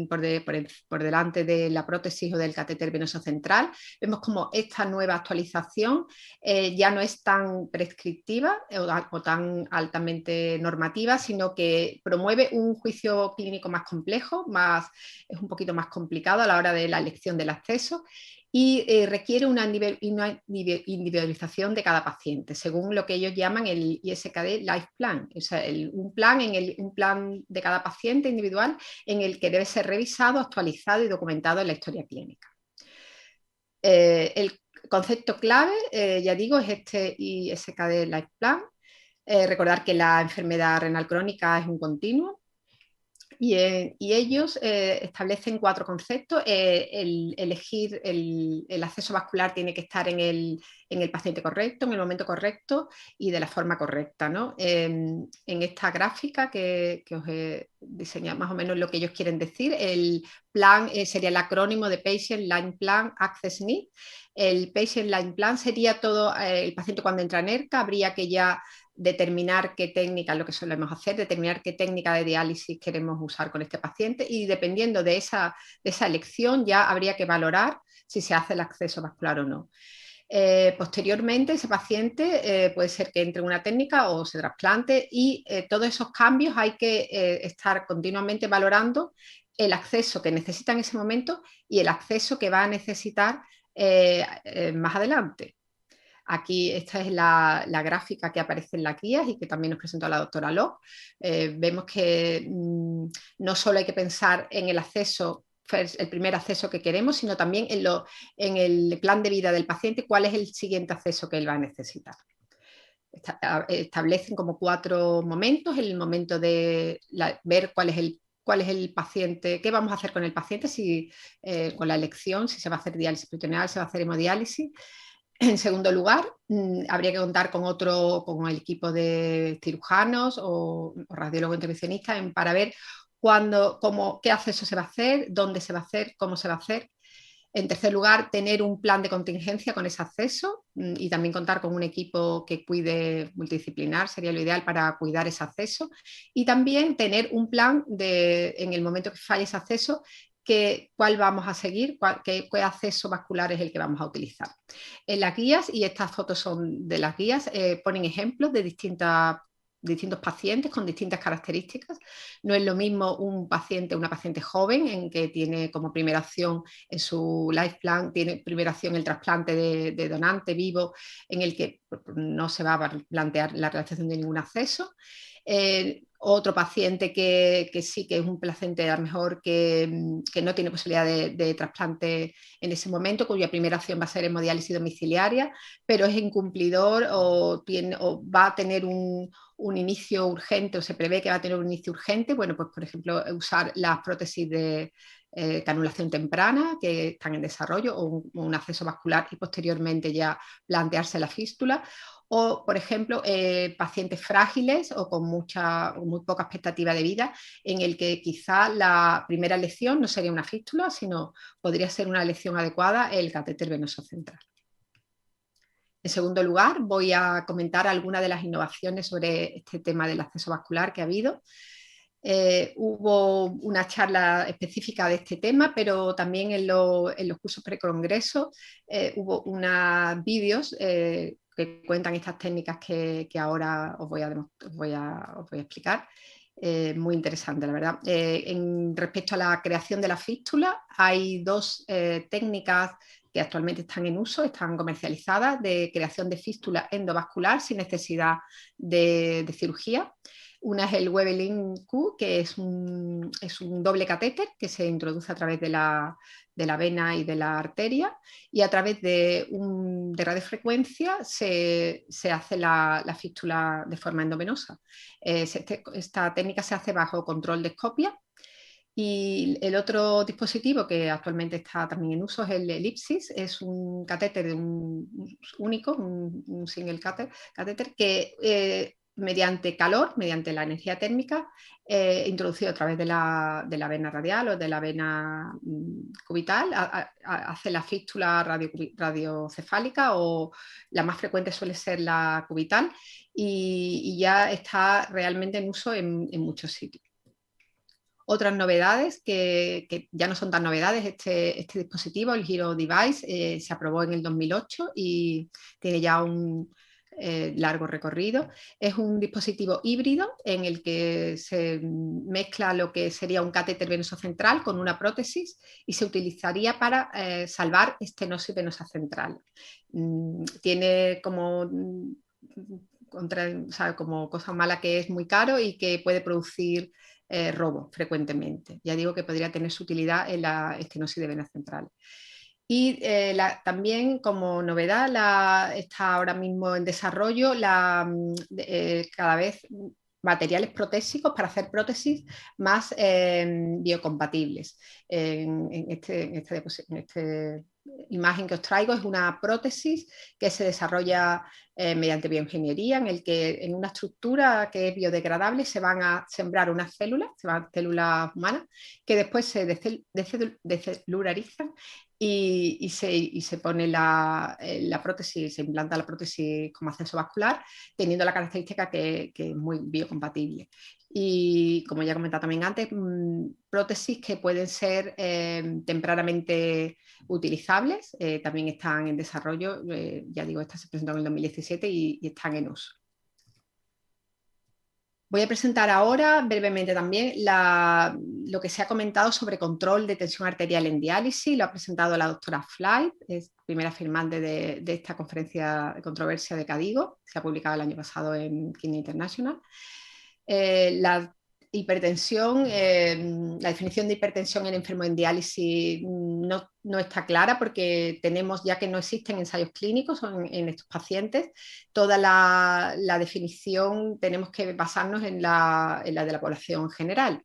por delante de la prótesis o del catéter venoso central. Vemos como esta nueva actualización ya no es tan prescriptiva o tan altamente normativa, sino que promueve un juicio clínico más complejo, es un poquito más complicado a la hora de la elección del acceso, y requiere una individualización de cada paciente, según lo que ellos llaman el ISKD Life Plan, o sea, un plan de cada paciente individual en el que debe ser revisado, actualizado y documentado en la historia clínica. El concepto clave, ya digo, es este ISKD Life Plan. Recordar que la enfermedad renal crónica es un continuo. Y ellos establecen 4 conceptos. Elegir el acceso vascular tiene que estar en el paciente correcto, en el momento correcto y de la forma correcta, ¿no? En esta gráfica que os he diseñado más o menos lo que ellos quieren decir, el plan sería el acrónimo de Patient Line Plan Access Need. El Patient Line Plan sería todo el paciente cuando entra en ERCA, habría que ya determinar qué técnica, lo que solemos hacer, determinar qué técnica de diálisis queremos usar con este paciente, y dependiendo de esa elección ya habría que valorar si se hace el acceso vascular o no. Posteriormente ese paciente puede ser que entre en una técnica o se trasplante, y todos esos cambios hay que estar continuamente valorando el acceso que necesita en ese momento y el acceso que va a necesitar más adelante. Aquí esta es la gráfica que aparece en las guías y que también nos presentó la doctora Locke. Vemos que no solo hay que pensar en el acceso, el primer acceso que queremos, sino también en el plan de vida del paciente, cuál es el siguiente acceso que él va a necesitar. Establecen como 4 momentos: el momento de ver cuál es el paciente, qué vamos a hacer con el paciente, con la elección, si se va a hacer diálisis peritoneal, si se va a hacer hemodiálisis. En segundo lugar, habría que contar con el equipo de cirujanos o radiólogos intervencionistas para ver qué acceso se va a hacer, dónde se va a hacer, cómo se va a hacer. En tercer lugar, tener un plan de contingencia con ese acceso y también contar con un equipo que cuide multidisciplinar, sería lo ideal para cuidar ese acceso. Y también tener un plan en el momento que falle ese acceso, cuál vamos a seguir, qué acceso vascular es el que vamos a utilizar. En las guías, y estas fotos son de las guías, ponen ejemplos de distintos pacientes con distintas características. No es lo mismo una paciente joven en que tiene como primera opción en su life plan, tiene primera opción el trasplante de donante vivo, en el que no se va a plantear la realización de ningún acceso. Otro paciente que sí que es un paciente a lo mejor que no tiene posibilidad de trasplante en ese momento, cuya primera opción va a ser hemodiálisis domiciliaria, pero es incumplidor o va a tener un inicio urgente, o se prevé que va a tener un inicio urgente. Bueno, pues por ejemplo, usar las prótesis de canulación temprana que están en desarrollo, o un acceso vascular, y posteriormente ya plantearse la fístula. O, por ejemplo, pacientes frágiles o con muy poca expectativa de vida, en el que quizá la primera elección no sería una fístula, sino podría ser una elección adecuada el catéter venoso central. En segundo lugar, voy a comentar algunas de las innovaciones sobre este tema del acceso vascular que ha habido. Hubo una charla específica de este tema, pero también en los cursos precongreso hubo unos vídeos que cuentan estas técnicas que ahora os voy a explicar. Muy interesante, la verdad. Respecto a la creación de la fístula, hay dos técnicas que actualmente están en uso, están comercializadas, de creación de fístula endovascular sin necesidad de cirugía. Una es el Webelin Q, que es un doble catéter que se introduce a través de la vena y de la arteria, y a través de radiofrecuencia se hace la fístula de forma endovenosa. Esta técnica se hace bajo control de Scopia. Y el otro dispositivo que actualmente está también en uso es el Ellipsis. Es un catéter único, un single catéter que mediante calor, mediante la energía térmica, introducido a través de la vena radial o de la vena cubital, hace la fístula radiocefálica, o la más frecuente suele ser la cubital, y ya está realmente en uso en muchos sitios. Otras novedades que ya no son tan novedades, este dispositivo, el Hero Device, se aprobó en el 2008 y tiene ya un largo recorrido. Es un dispositivo híbrido en el que se mezcla lo que sería un catéter venoso central con una prótesis, y se utilizaría para salvar estenosis venosa central. Tiene como cosa mala que es muy caro y que puede producir robo frecuentemente. Ya digo que podría tener su utilidad en la estenosis de venas centrales. Y también, como novedad, está ahora mismo en desarrollo cada vez materiales protésicos para hacer prótesis más biocompatibles. En esta imagen que os traigo es una prótesis que se desarrolla mediante bioingeniería, en el que en una estructura que es biodegradable se van a sembrar unas células humanas, que después se descelularizan y se pone la prótesis, se implanta la prótesis como acceso vascular, teniendo la característica que es muy biocompatible. Y como ya he comentado también antes, prótesis que pueden ser tempranamente utilizables, también están en desarrollo. Ya digo, esta se presentó en el 2017 y están en uso. Voy a presentar ahora brevemente también lo que se ha comentado sobre control de tensión arterial en diálisis. Lo ha presentado la doctora Flight, es primera firmante de esta conferencia de controversia de CADIGO, se ha publicado el año pasado en Kidney International. La hipertensión, la definición de hipertensión en enfermo en diálisis no está clara, porque ya que no existen ensayos clínicos en estos pacientes, toda la definición tenemos que basarnos en la de la población general.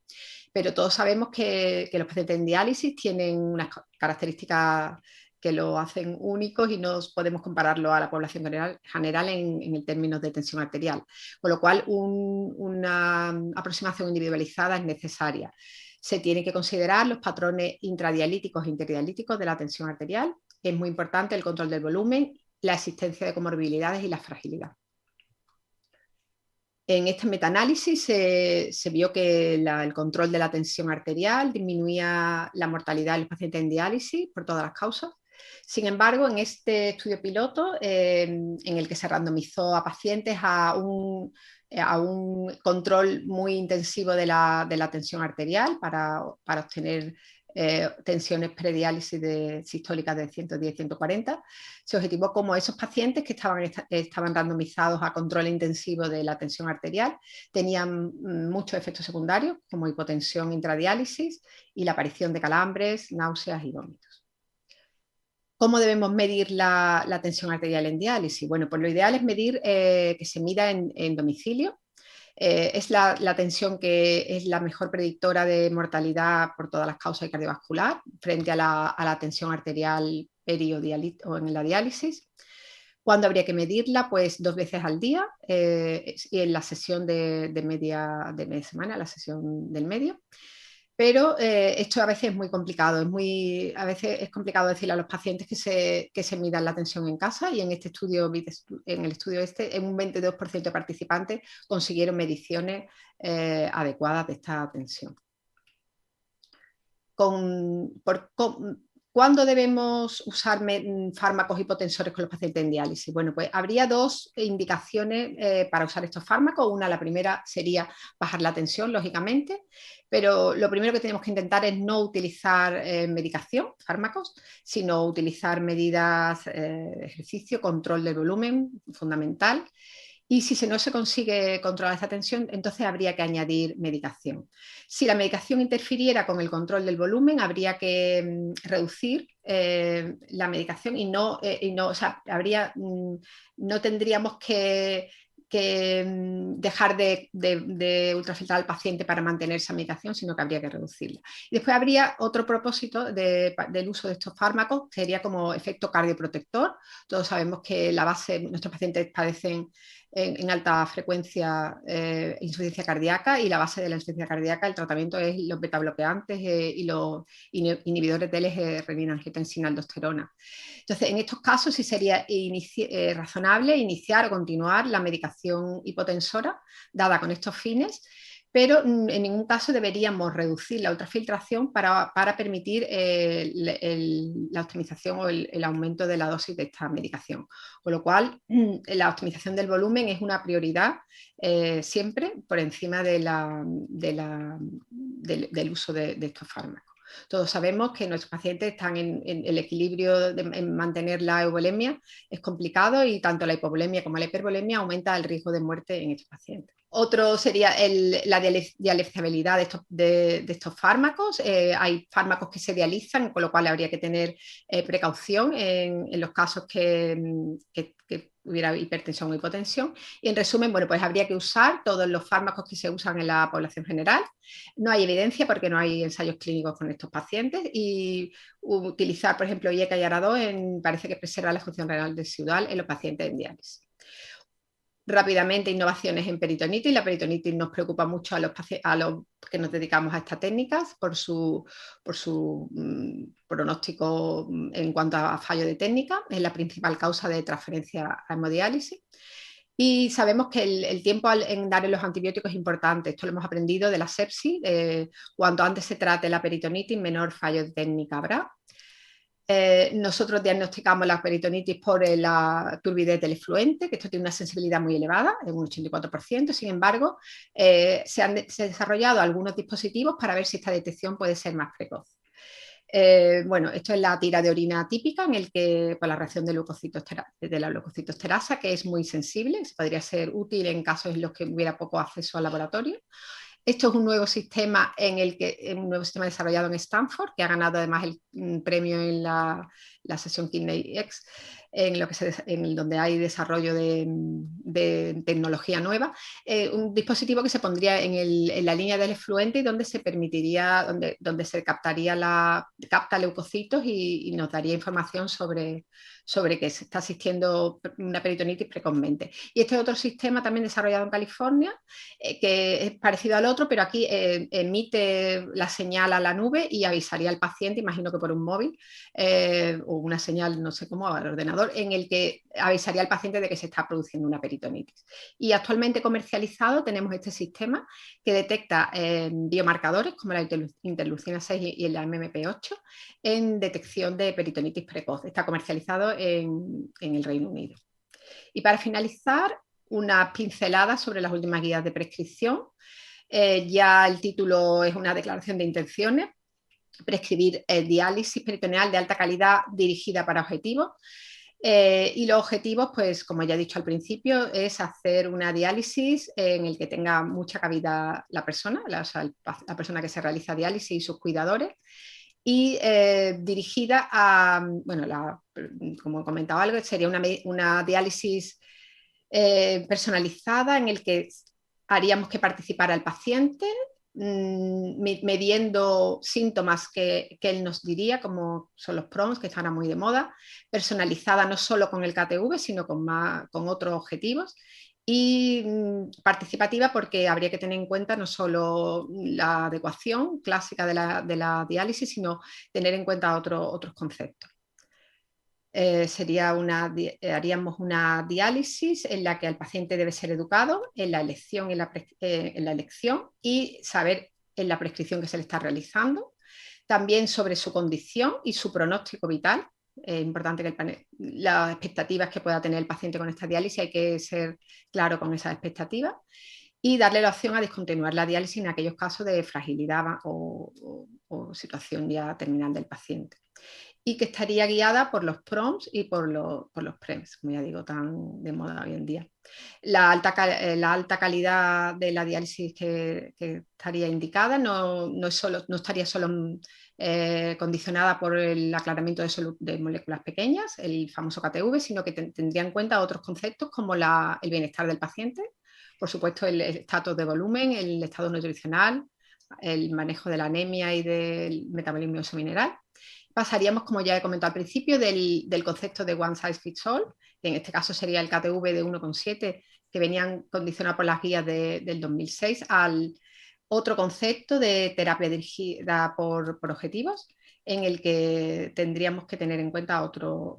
Pero todos sabemos que los pacientes en diálisis tienen unas características que lo hacen únicos y no podemos compararlo a la población general en el términos de tensión arterial, con lo cual una aproximación individualizada es necesaria. Se tiene que considerar los patrones intradialíticos e interdialíticos de la tensión arterial. Es muy importante el control del volumen, la existencia de comorbilidades y la fragilidad. En este metaanálisis se vio que el control de la tensión arterial disminuía la mortalidad de los pacientes en diálisis por todas las causas. Sin embargo, en este estudio piloto, en el que se randomizó a pacientes a un control muy intensivo de la tensión arterial para obtener tensiones prediálisis sistólicas de 110-140, se objetivó como esos pacientes que estaban randomizados a control intensivo de la tensión arterial tenían muchos efectos secundarios, como hipotensión intradiálisis y la aparición de calambres, náuseas y vómitos. ¿Cómo debemos medir la tensión arterial en diálisis? Bueno, pues lo ideal es medir que se mida en domicilio. Es la tensión que es la mejor predictora de mortalidad por todas las causas cardiovascular frente a la tensión arterial peri o en la diálisis. ¿Cuándo habría que medirla? Pues 2 veces al día y en la sesión de media semana, la sesión del medio. Pero esto a veces es muy complicado, a veces es complicado decirle a los pacientes que se midan la tensión en casa, y en este estudio, en el estudio en un 22% de participantes consiguieron mediciones adecuadas de esta tensión. ¿Cuándo debemos usar fármacos hipotensores con los pacientes en diálisis? Bueno, pues habría 2 indicaciones para usar estos fármacos. La primera sería bajar la tensión, lógicamente, pero lo primero que tenemos que intentar es no utilizar medicación, fármacos, sino utilizar medidas de ejercicio, control del volumen, fundamental. Y si no se consigue controlar esta tensión, entonces habría que añadir medicación. Si la medicación interfiriera con el control del volumen, habría que reducir la medicación y no tendríamos que dejar de ultrafiltrar al paciente para mantener esa medicación, sino que habría que reducirla. Y después habría otro propósito del uso de estos fármacos, sería como efecto cardioprotector. Todos sabemos que nuestros pacientes padecen en alta frecuencia insuficiencia cardíaca, y la base de la insuficiencia cardíaca, el tratamiento es los betabloqueantes y los inhibidores del eje renina-angiotensina-aldosterona. Entonces, en estos casos sí sería razonable iniciar o continuar la medicación hipotensora dada con estos fines, pero en ningún caso deberíamos reducir la ultrafiltración para permitir la optimización o el aumento de la dosis de esta medicación. Con lo cual, la optimización del volumen es una prioridad siempre por encima del uso de estos fármacos. Todos sabemos que nuestros pacientes están en el equilibrio en mantener la euvolemia, es complicado, y tanto la hipovolemia como la hipervolemia aumenta el riesgo de muerte en estos pacientes. Otro sería la dializabilidad de estos fármacos. Hay fármacos que se dializan, con lo cual habría que tener precaución en los casos que hubiera hipertensión o hipotensión. Y en resumen, bueno, pues habría que usar todos los fármacos que se usan en la población general. No hay evidencia porque no hay ensayos clínicos con estos pacientes, y utilizar, por ejemplo, IECA y ARA-2 parece que preserva la función renal residual en los pacientes en diálisis. Rápidamente, innovaciones en peritonitis. La peritonitis nos preocupa mucho a los que nos dedicamos a estas técnicas por su pronóstico en cuanto a fallo de técnica. Es la principal causa de transferencia a hemodiálisis. Y sabemos que el tiempo en dar los antibióticos es importante. Esto lo hemos aprendido de la sepsis. Cuanto antes se trate la peritonitis, menor fallo de técnica habrá. Nosotros diagnosticamos la peritonitis por la turbidez del efluente, que esto tiene una sensibilidad muy elevada, en un 84%. Sin embargo, se han desarrollado algunos dispositivos para ver si esta detección puede ser más precoz. Bueno, esto es la tira de orina típica, en el que por la reacción de la leucocitosterasa, que es muy sensible, podría ser útil en casos en los que hubiera poco acceso al laboratorio. Esto es un nuevo sistema desarrollado en Stanford, que ha ganado además el premio en la sesión Kidney X, donde hay desarrollo de tecnología nueva. Un dispositivo que se pondría en la línea del efluente, y donde se permitiría, donde se capta leucocitos y nos daría información sobre que se está asistiendo una peritonitis precozmente. Y este es otro sistema también desarrollado en California, que es parecido al otro, pero aquí emite la señal a la nube y avisaría al paciente, imagino que por un móvil, o una señal, no sé cómo, al ordenador, ordenador en el que avisaría al paciente de que se está produciendo una peritonitis. Y actualmente comercializado tenemos este sistema que detecta biomarcadores como la interleucina 6 y la MMP8 en detección de peritonitis precoz. Está comercializado en el Reino Unido. Y para finalizar, unas pinceladas sobre las últimas guías de prescripción. Ya el título es una declaración de intenciones. Prescribir diálisis peritoneal de alta calidad dirigida para objetivos. Y los objetivos, pues como ya he dicho al principio, es hacer una diálisis en el que tenga mucha cavidad la persona, la persona que se realiza diálisis y sus cuidadores, y dirigida a, bueno, como he comentado algo, sería una diálisis personalizada en el que haríamos que participara el paciente, midiendo síntomas que él nos diría, como son los PROMs, que están ahora muy de moda, personalizada no solo con el KTV, sino con otros objetivos, y participativa porque habría que tener en cuenta no solo la adecuación clásica de la diálisis, sino tener en cuenta otros conceptos. Haríamos una diálisis en la que el paciente debe ser educado en la elección, en la elección y saber en la prescripción que se le está realizando. También sobre su condición y su pronóstico vital. Es importante que las expectativas que pueda tener el paciente con esta diálisis, hay que ser claro con esas expectativas. Y darle la opción a discontinuar la diálisis en aquellos casos de fragilidad o situación ya terminal del paciente. Y que estaría guiada por los PROMs y por los PREMs, como ya digo, tan de moda hoy en día. La alta calidad de la diálisis que estaría indicada no estaría solo condicionada por el aclaramiento de moléculas pequeñas, el famoso KTV, sino que tendría en cuenta otros conceptos como el bienestar del paciente, por supuesto el estatus de volumen, el estado nutricional, el manejo de la anemia y del metabolismo mineral. Pasaríamos, como ya he comentado al principio, del concepto de one size fits all, que en este caso sería el KTV de 1,7, que venían condicionados por las guías del 2006, al otro concepto de terapia dirigida por objetivos, en el que tendríamos que tener en cuenta otros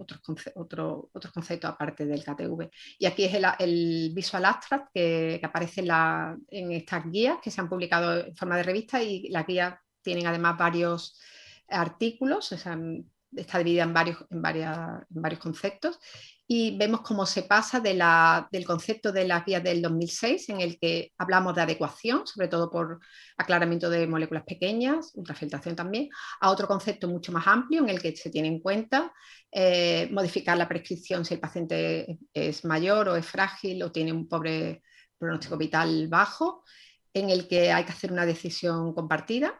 conceptos aparte del KTV. Y aquí es el Visual Abstract que aparece en estas guías que se han publicado en forma de revista, y las guías tienen además varios artículos, o sea, está dividida en varios conceptos, y vemos cómo se pasa del concepto de las guías del 2006, en el que hablamos de adecuación, sobre todo por aclaramiento de moléculas pequeñas, ultrafiltración también, a otro concepto mucho más amplio en el que se tiene en cuenta modificar la prescripción si el paciente es mayor o es frágil o tiene un pobre pronóstico vital bajo, en el que hay que hacer una decisión compartida,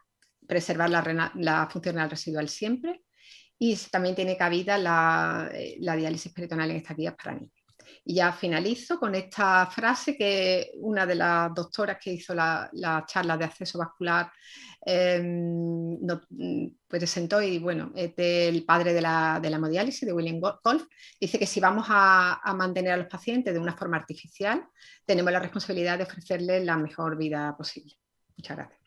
preservar la función renal residual siempre, y también tiene cabida la diálisis peritoneal en estas guías para niños. Y ya finalizo con esta frase que una de las doctoras que hizo la charla de acceso vascular presentó, y bueno, es del padre de la hemodiálisis, de William Kolff. Dice que si vamos a mantener a los pacientes de una forma artificial, tenemos la responsabilidad de ofrecerles la mejor vida posible. Muchas gracias.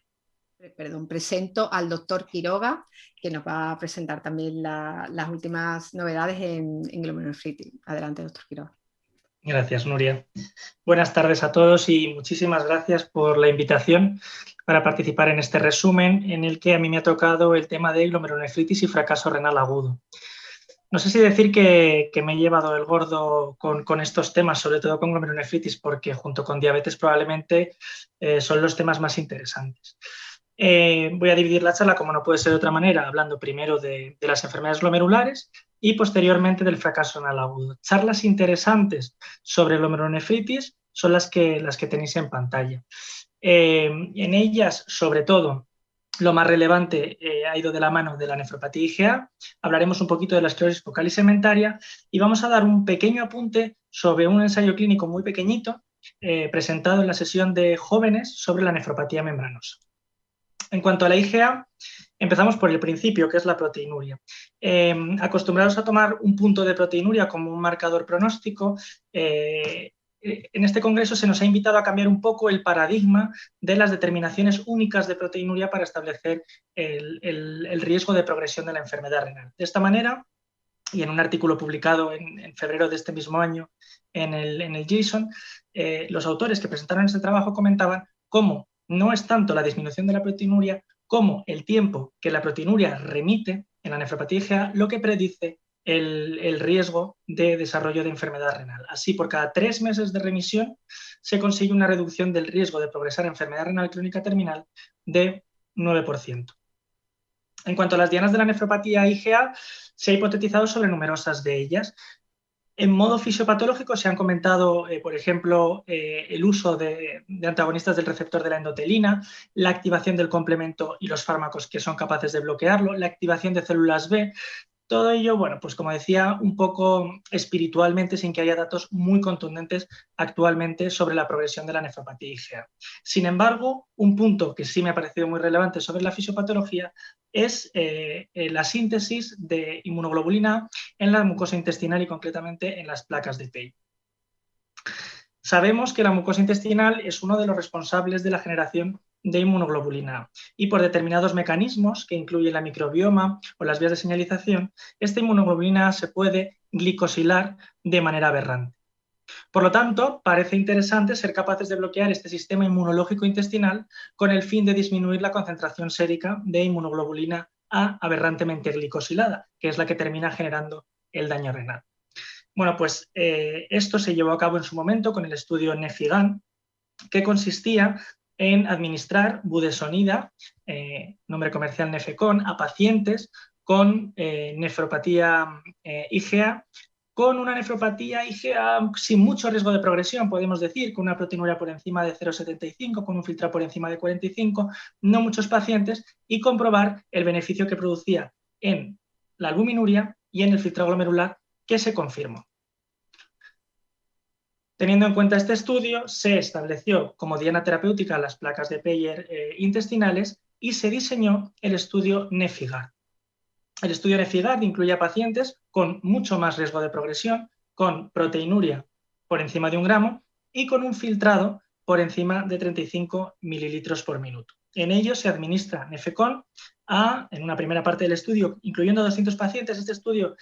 Presento al doctor Quiroga, que nos va a presentar también las últimas novedades en glomerulonefritis. Adelante, doctor Quiroga. Gracias, Nuria. Buenas tardes a todos y muchísimas gracias por la invitación para participar en este resumen, en el que a mí me ha tocado el tema de glomerulonefritis y fracaso renal agudo. No sé si decir que me he llevado el gordo con estos temas, sobre todo con glomerulonefritis, porque junto con diabetes probablemente son los temas más interesantes. Voy a dividir la charla, como no puede ser de otra manera, hablando primero de las enfermedades glomerulares y posteriormente del fracaso renal agudo. Charlas interesantes sobre glomerulonefritis son las que tenéis en pantalla. En ellas, sobre todo, lo más relevante ha ido de la mano de la nefropatía IgA. Hablaremos un poquito de la esclerosis focal y segmentaria y vamos a dar un pequeño apunte sobre un ensayo clínico muy pequeñito presentado en la sesión de jóvenes sobre la nefropatía membranosa. En cuanto a la IgA, empezamos por el principio, que es la proteinuria. Acostumbrados a tomar un punto de proteinuria como un marcador pronóstico, en este congreso se nos ha invitado a cambiar un poco el paradigma de las determinaciones únicas de proteinuria para establecer el riesgo de progresión de la enfermedad renal. De esta manera, y en un artículo publicado en febrero de este mismo año en el JSON, los autores que presentaron este trabajo comentaban cómo no es tanto la disminución de la proteinuria como el tiempo que la proteinuria remite en la nefropatía IgA lo que predice el riesgo de desarrollo de enfermedad renal. Así, por cada 3 meses de remisión se consigue una reducción del riesgo de progresar a enfermedad renal crónica terminal de 9%. En cuanto a las dianas de la nefropatía IgA, se ha hipotetizado sobre numerosas de ellas. En modo fisiopatológico se han comentado, por ejemplo, el uso de antagonistas del receptor de la endotelina, la activación del complemento y los fármacos que son capaces de bloquearlo, la activación de células B. Todo ello, bueno, pues como decía, un poco espiritualmente, sin que haya datos muy contundentes actualmente sobre la progresión de la nefropatía IgA. Sin embargo, un punto que sí me ha parecido muy relevante sobre la fisiopatología es la síntesis de inmunoglobulina A en la mucosa intestinal y concretamente en las placas de Pey. Sabemos que la mucosa intestinal es uno de los responsables de la generación de inmunoglobulina A y por determinados mecanismos que incluyen la microbioma o las vías de señalización, esta inmunoglobulina A se puede glicosilar de manera aberrante. Por lo tanto, parece interesante ser capaces de bloquear este sistema inmunológico intestinal con el fin de disminuir la concentración sérica de inmunoglobulina A aberrantemente glicosilada, que es la que termina generando el daño renal. Bueno, pues esto se llevó a cabo en su momento con el estudio NEFIGAN, que consistía en administrar budesonida, nombre comercial Nefecon, a pacientes con nefropatía IgA, con una nefropatía IgA sin mucho riesgo de progresión, podemos decir, con una proteinuria por encima de 0,75, con un filtrado por encima de 45, no muchos pacientes, y comprobar el beneficio que producía en la albuminuria y en el filtrado glomerular, que se confirmó. Teniendo en cuenta este estudio, se estableció como diana terapéutica las placas de Peyer intestinales y se diseñó el estudio NEFIGARD. El estudio NEFIGARD incluye a pacientes con mucho más riesgo de progresión, con proteinuria por encima de 1 gramo y con un filtrado por encima de 35 mililitros por minuto. En ello se administra Nefecon en una primera parte del estudio, incluyendo a 200 pacientes. Este estudio,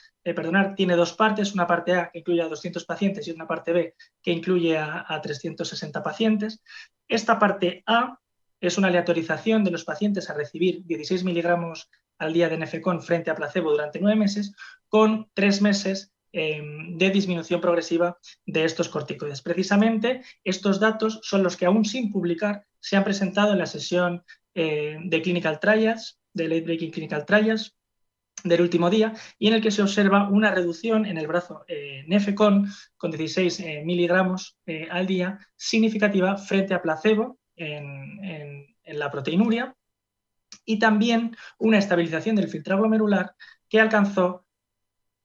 tiene 2 partes, una parte A que incluye a 200 pacientes y una parte B que incluye a 360 pacientes. Esta parte A es una aleatorización de los pacientes a recibir 16 miligramos al día de Nefecon frente a placebo durante 9 meses, con 3 meses de disminución progresiva de estos corticoides. Precisamente estos datos son los que aún sin publicar se han presentado en la sesión de Clinical Trials, de Late Breaking Clinical Trials del último día, y en el que se observa una reducción en el brazo Nefecon con 16 miligramos al día significativa frente a placebo en la proteinuria, y también una estabilización del filtrado glomerular que alcanzó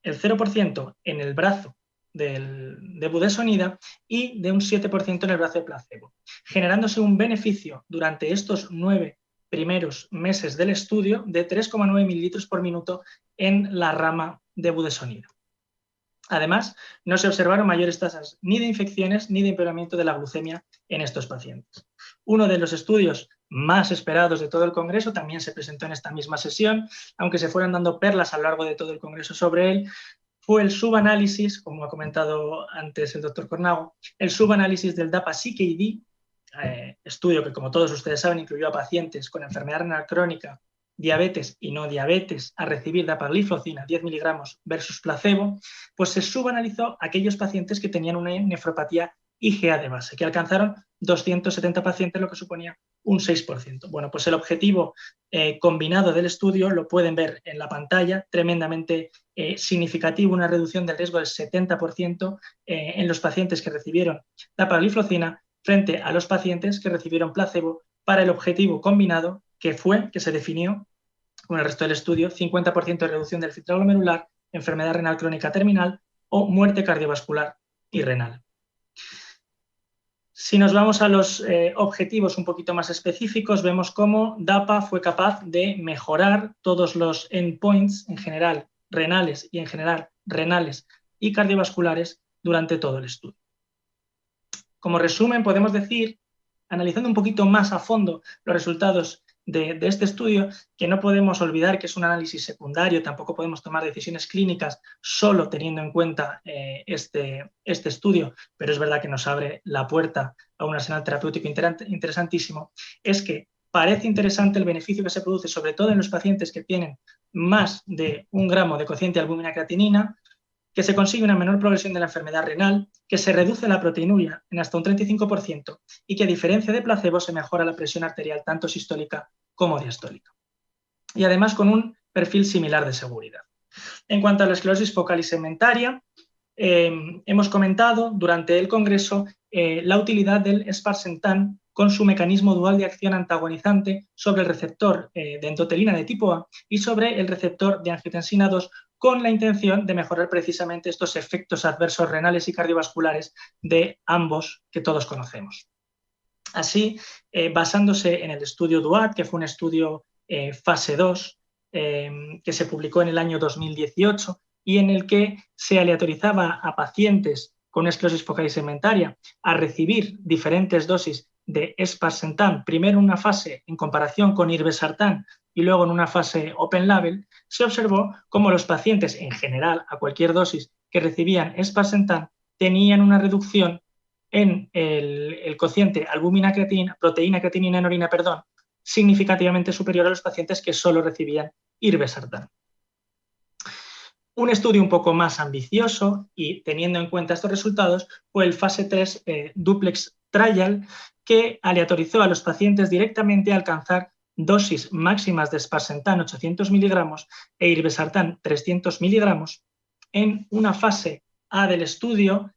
el 0% en el brazo de budesonida y de un 7% en el brazo de placebo, generándose un beneficio durante estos 9 primeros meses del estudio de 3,9 mililitros por minuto en la rama de budesonida. Además, no se observaron mayores tasas ni de infecciones ni de empeoramiento de la glucemia en estos pacientes. Uno de los estudios más esperados de todo el Congreso también se presentó en esta misma sesión, aunque se fueron dando perlas a lo largo de todo el Congreso sobre él, fue el subanálisis, como ha comentado antes el doctor Cornago, el subanálisis del DAPA-CKD, estudio que, como todos ustedes saben, incluyó a pacientes con enfermedad renal crónica, diabetes y no diabetes a recibir dapagliflozina 10 miligramos versus placebo, pues se subanalizó a aquellos pacientes que tenían una nefropatía IgA de base, que alcanzaron 270 pacientes, lo que suponía un 6%. Bueno, pues el objetivo combinado del estudio lo pueden ver en la pantalla, tremendamente significativo, una reducción del riesgo del 70% en los pacientes que recibieron dapagliflozina frente a los pacientes que recibieron placebo para el objetivo combinado que se definió con el resto del estudio, 50% de reducción del filtrado glomerular, enfermedad renal crónica terminal o muerte cardiovascular y renal. Si nos vamos a los objetivos un poquito más específicos, vemos cómo DAPA fue capaz de mejorar todos los endpoints en general renales y en general renales y cardiovasculares durante todo el estudio. Como resumen, podemos decir, analizando un poquito más a fondo los resultados de este estudio, que no podemos olvidar que es un análisis secundario, tampoco podemos tomar decisiones clínicas solo teniendo en cuenta este estudio, pero es verdad que nos abre la puerta a un arsenal terapéutico interesantísimo, es que parece interesante el beneficio que se produce, sobre todo en los pacientes que tienen más de 1 gramo de cociente de albúmina creatinina, que se consigue una menor progresión de la enfermedad renal, que se reduce la proteinuria en hasta un 35% y que a diferencia de placebo se mejora la presión arterial tanto sistólica como diastólica. Y además con un perfil similar de seguridad. En cuanto a la esclerosis focal y segmentaria, hemos comentado durante el congreso la utilidad del sparsentan con su mecanismo dual de acción antagonizante sobre el receptor de endotelina de tipo A y sobre el receptor de angiotensina 2, con la intención de mejorar precisamente estos efectos adversos renales y cardiovasculares de ambos que todos conocemos. Así, basándose en el estudio DUAT, que fue un estudio fase 2, que se publicó en el año 2018 y en el que se aleatorizaba a pacientes con esclerosis focal y segmentaria a recibir diferentes dosis de sparsentan, primero en una fase en comparación con irbesartán y luego en una fase open label, se observó cómo los pacientes en general a cualquier dosis que recibían sparsentan tenían una reducción en el cociente proteína creatinina en orina, significativamente superior a los pacientes que solo recibían irbesartán. Un estudio un poco más ambicioso y teniendo en cuenta estos resultados fue el fase 3 duplex trial, que aleatorizó a los pacientes directamente a alcanzar dosis máximas de sparsentan 800 miligramos e irbesartán 300 miligramos en una fase A del estudio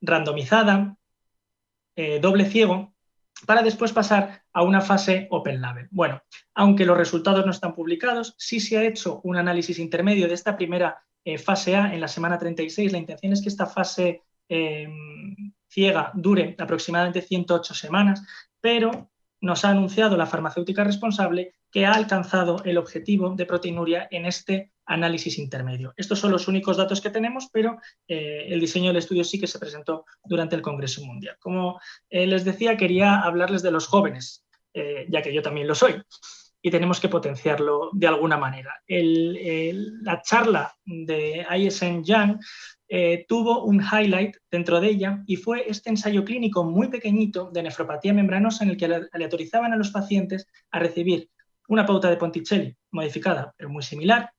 randomizada, doble ciego, para después pasar a una fase open label. Bueno, aunque los resultados no están publicados, sí se ha hecho un análisis intermedio de esta primera fase A en la semana 36. La intención es que esta fase ciega dure aproximadamente 108 semanas, pero nos ha anunciado la farmacéutica responsable que ha alcanzado el objetivo de proteinuria en este análisis intermedio. Estos son los únicos datos que tenemos, pero el diseño del estudio sí que se presentó durante el Congreso Mundial. Como les decía, quería hablarles de los jóvenes, ya que yo también lo soy, y tenemos que potenciarlo de alguna manera. La charla de ISN Young tuvo un highlight dentro de ella y fue este ensayo clínico muy pequeñito de nefropatía membranosa en el que aleatorizaban a los pacientes a recibir una pauta de Ponticelli modificada, pero muy similar,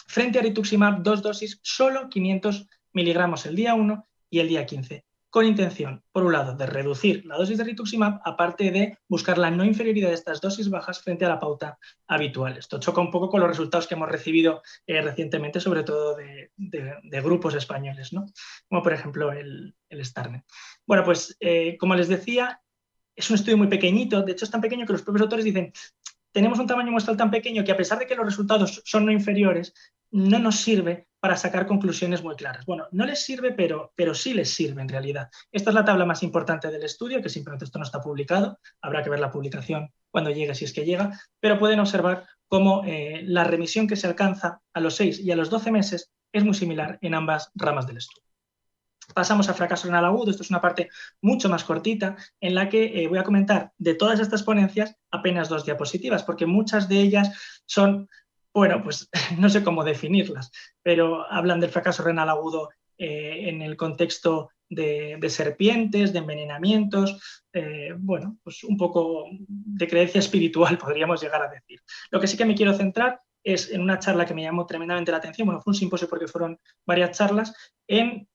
frente a rituximab, 2 dosis, solo 500 miligramos el día 1 y el día 15, con intención, por un lado, de reducir la dosis de rituximab, aparte de buscar la no inferioridad de estas dosis bajas frente a la pauta habitual. Esto choca un poco con los resultados que hemos recibido recientemente, sobre todo de grupos españoles, ¿no? Como por ejemplo el Starnet. Bueno, pues como les decía, es un estudio muy pequeñito, de hecho es tan pequeño que los propios autores dicen: tenemos un tamaño muestral tan pequeño que a pesar de que los resultados son no inferiores, no nos sirve para sacar conclusiones muy claras. Bueno, no les sirve, pero sí les sirve en realidad. Esta es la tabla más importante del estudio, que simplemente esto no está publicado, habrá que ver la publicación cuando llegue, si es que llega, pero pueden observar cómo la remisión que se alcanza a los 6 y a los 12 meses es muy similar en ambas ramas del estudio. Pasamos a fracaso renal agudo. Esto es una parte mucho más cortita en la que voy a comentar de todas estas ponencias apenas 2 diapositivas, porque muchas de ellas son, bueno, pues no sé cómo definirlas, pero hablan del fracaso renal agudo en el contexto de serpientes, de envenenamientos, bueno, pues un poco de creencia espiritual, podríamos llegar a decir. Lo que sí que me quiero centrar es en una charla que me llamó tremendamente la atención, bueno, fue un simposio porque fueron varias charlas, en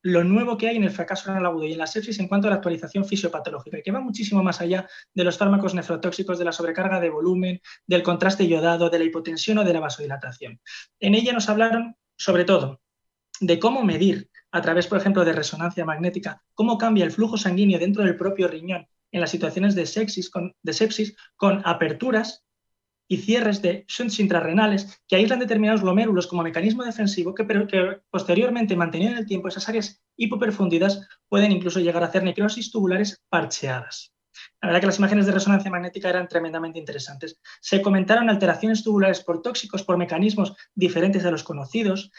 lo nuevo que hay en el fracaso renal agudo y en la sepsis en cuanto a la actualización fisiopatológica, y que va muchísimo más allá de los fármacos nefrotóxicos, de la sobrecarga de volumen, del contraste iodado, de la hipotensión o de la vasodilatación. En ella nos hablaron sobre todo de cómo medir a través, por ejemplo, de resonancia magnética, cómo cambia el flujo sanguíneo dentro del propio riñón en las situaciones de sepsis con aperturas y cierres de shunts intrarrenales que aíslan determinados glomérulos como mecanismo defensivo que posteriormente, manteniendo en el tiempo esas áreas hipoperfundidas, pueden incluso llegar a hacer necrosis tubulares parcheadas. La verdad que las imágenes de resonancia magnética eran tremendamente interesantes. Se comentaron alteraciones tubulares por tóxicos, por mecanismos diferentes a los conocidos.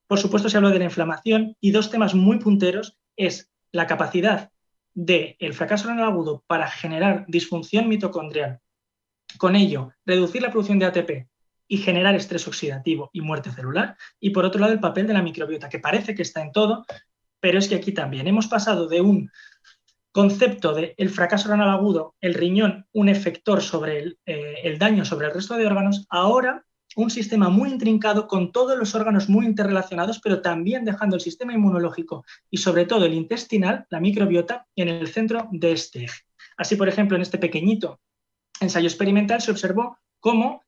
Por supuesto, se habló de la inflamación y 2 temas muy punteros es la capacidad del fracaso renal agudo para generar disfunción mitocondrial, con ello reducir la producción de ATP y generar estrés oxidativo y muerte celular, y por otro lado el papel de la microbiota, que parece que está en todo, pero es que aquí también hemos pasado de un concepto de el fracaso renal agudo, el riñón, un efector sobre el daño sobre el resto de órganos, ahora un sistema muy intrincado con todos los órganos muy interrelacionados, pero también dejando el sistema inmunológico y sobre todo el intestinal, la microbiota, en el centro de este eje. Así, por ejemplo, en este pequeñito ensayo experimental se observó cómo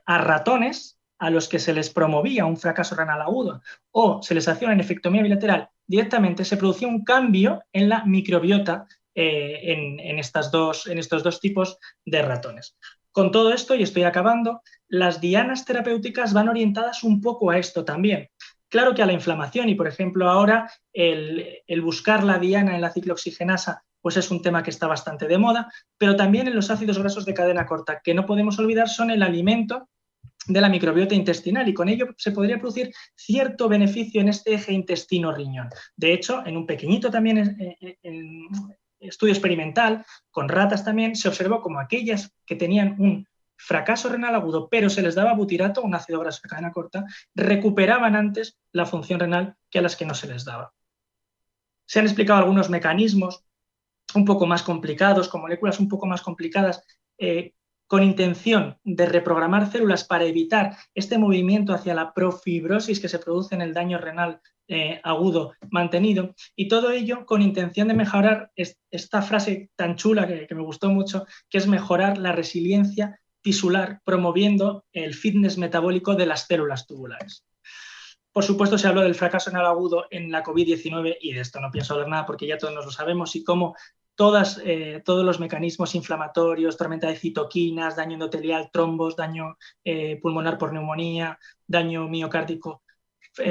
a ratones a los que se les promovía un fracaso renal agudo o se les hacía una nefrectomía bilateral, directamente se producía un cambio en la microbiota en estos dos tipos de ratones. Con todo esto, y estoy acabando, las dianas terapéuticas van orientadas un poco a esto también. Claro que a la inflamación y, por ejemplo, ahora el buscar la diana en la ciclooxigenasa pues es un tema que está bastante de moda, pero también en los ácidos grasos de cadena corta, que no podemos olvidar son el alimento de la microbiota intestinal, y con ello se podría producir cierto beneficio en este eje intestino-riñón. De hecho, en un pequeñito también en estudio experimental, con ratas también, se observó como aquellas que tenían un fracaso renal agudo, pero se les daba butirato, un ácido graso de cadena corta, recuperaban antes la función renal que a las que no se les daba. Se han explicado algunos mecanismos un poco más complicados, con moléculas un poco más complicadas, con intención de reprogramar células para evitar este movimiento hacia la profibrosis que se produce en el daño renal agudo mantenido, y todo ello con intención de mejorar esta frase tan chula que me gustó mucho, que es mejorar la resiliencia tisular, promoviendo el fitness metabólico de las células tubulares. Por supuesto, se habló del fracaso renal agudo en la COVID-19, y de esto no pienso hablar nada porque ya todos nos lo sabemos, y cómo todos los mecanismos inflamatorios, tormenta de citoquinas, daño endotelial, trombos, daño pulmonar por neumonía, daño miocárdico,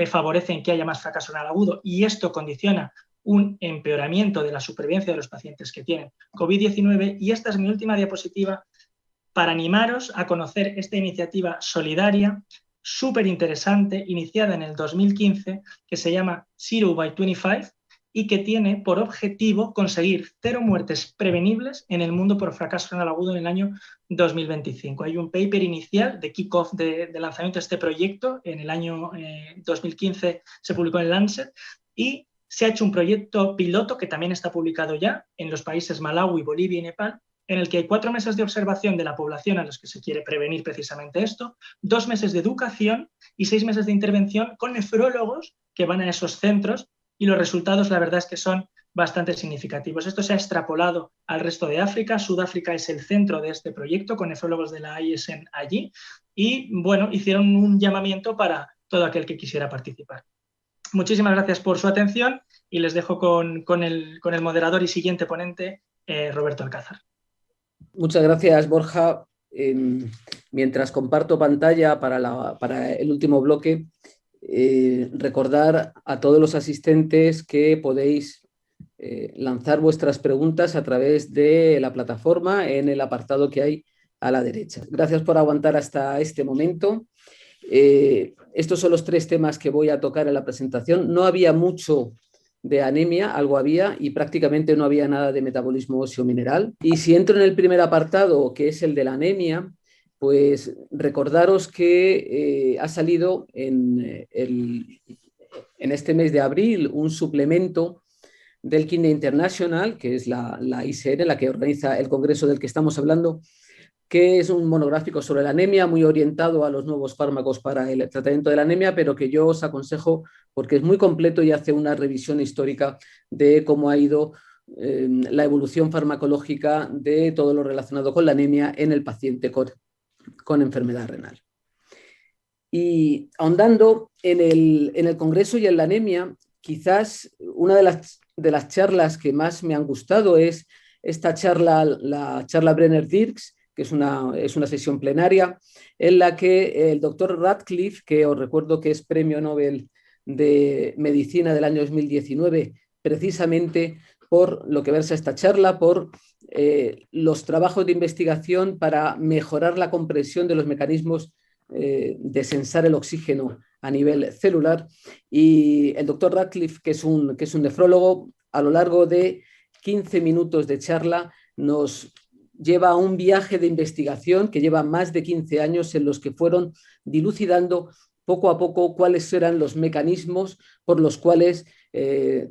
favorecen que haya más fracaso renal agudo, y esto condiciona un empeoramiento de la supervivencia de los pacientes que tienen COVID-19. Y esta es mi última diapositiva para animaros a conocer esta iniciativa solidaria súper interesante, iniciada en el 2015, que se llama Zero by 25, y que tiene por objetivo conseguir 0 muertes prevenibles en el mundo por fracaso renal agudo en el año 2025. Hay un paper inicial de kick-off de lanzamiento de este proyecto. En el año 2015 se publicó en Lancet, y se ha hecho un proyecto piloto que también está publicado ya en los países Malawi, Bolivia y Nepal, en el que hay 4 meses de observación de la población a los que se quiere prevenir precisamente esto, 2 meses de educación y 6 meses de intervención con nefrólogos que van a esos centros, y los resultados, la verdad es que son bastante significativos. Esto se ha extrapolado al resto de África. Sudáfrica es el centro de este proyecto, con nefrólogos de la ISN allí, y bueno, hicieron un llamamiento para todo aquel que quisiera participar. Muchísimas gracias por su atención, y les dejo con el moderador y siguiente ponente, Roberto Alcázar. Muchas gracias, Borja. Mientras comparto pantalla para el último bloque, recordar a todos los asistentes que podéis lanzar vuestras preguntas a través de la plataforma en el apartado que hay a la derecha. Gracias por aguantar hasta este momento. Estos son los 3 temas que voy a tocar en la presentación. No había mucho de anemia, algo había, y prácticamente no había nada de metabolismo óseo mineral. Y si entro en el primer apartado, que es el de la anemia, pues recordaros que ha salido en este mes de abril un suplemento del Kidney International, que es la ISN, la que organiza el congreso del que estamos hablando, que es un monográfico sobre la anemia, muy orientado a los nuevos fármacos para el tratamiento de la anemia, pero que yo os aconsejo porque es muy completo y hace una revisión histórica de cómo ha ido la evolución farmacológica de todo lo relacionado con la anemia en el paciente con enfermedad renal. Y ahondando en el congreso y en la anemia, quizás una de las charlas que más me han gustado es esta charla, la charla Brenner-Dirks, que es una sesión plenaria en la que el doctor Radcliffe, que os recuerdo que es Premio Nobel de Medicina del año 2019, precisamente por lo que versa esta charla, por los trabajos de investigación para mejorar la comprensión de los mecanismos de sensar el oxígeno a nivel celular. Y el doctor Radcliffe, que es un nefrólogo, a lo largo de 15 minutos de charla nos lleva a un viaje de investigación que lleva más de 15 años en los que fueron dilucidando poco a poco cuáles eran los mecanismos por los cuales,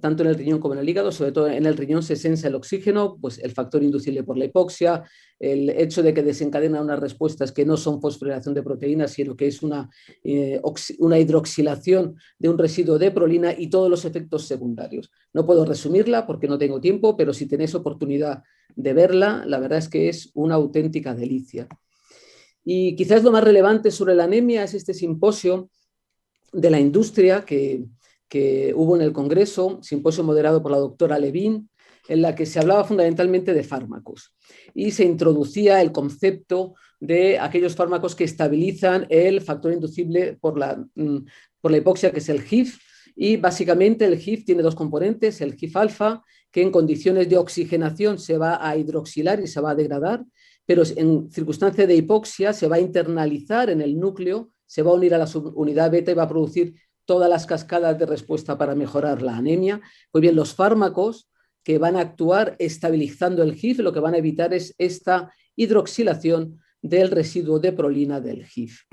tanto en el riñón como en el hígado, sobre todo en el riñón, se sensa el oxígeno, pues el factor inducible por la hipoxia, el hecho de que desencadena unas respuestas que no son fosforilación de proteínas, sino que es una hidroxilación de un residuo de prolina y todos los efectos secundarios. No puedo resumirla porque no tengo tiempo, pero si tenéis oportunidad de verla, la verdad es que es una auténtica delicia. Y quizás lo más relevante sobre la anemia es este simposio de la industria que hubo en el Congreso, simposio moderado por la doctora Levin, en la que se hablaba fundamentalmente de fármacos y se introducía el concepto de aquellos fármacos que estabilizan el factor inducible por la hipoxia, que es el HIF, y básicamente el HIF tiene dos componentes, el HIF-alfa, que en condiciones de oxigenación se va a hidroxilar y se va a degradar, pero en circunstancia de hipoxia se va a internalizar en el núcleo, se va a unir a la subunidad beta y va a producir todas las cascadas de respuesta para mejorar la anemia. Pues bien, los fármacos que van a actuar estabilizando el HIF lo que van a evitar es esta hidroxilación del residuo de prolina del HIF.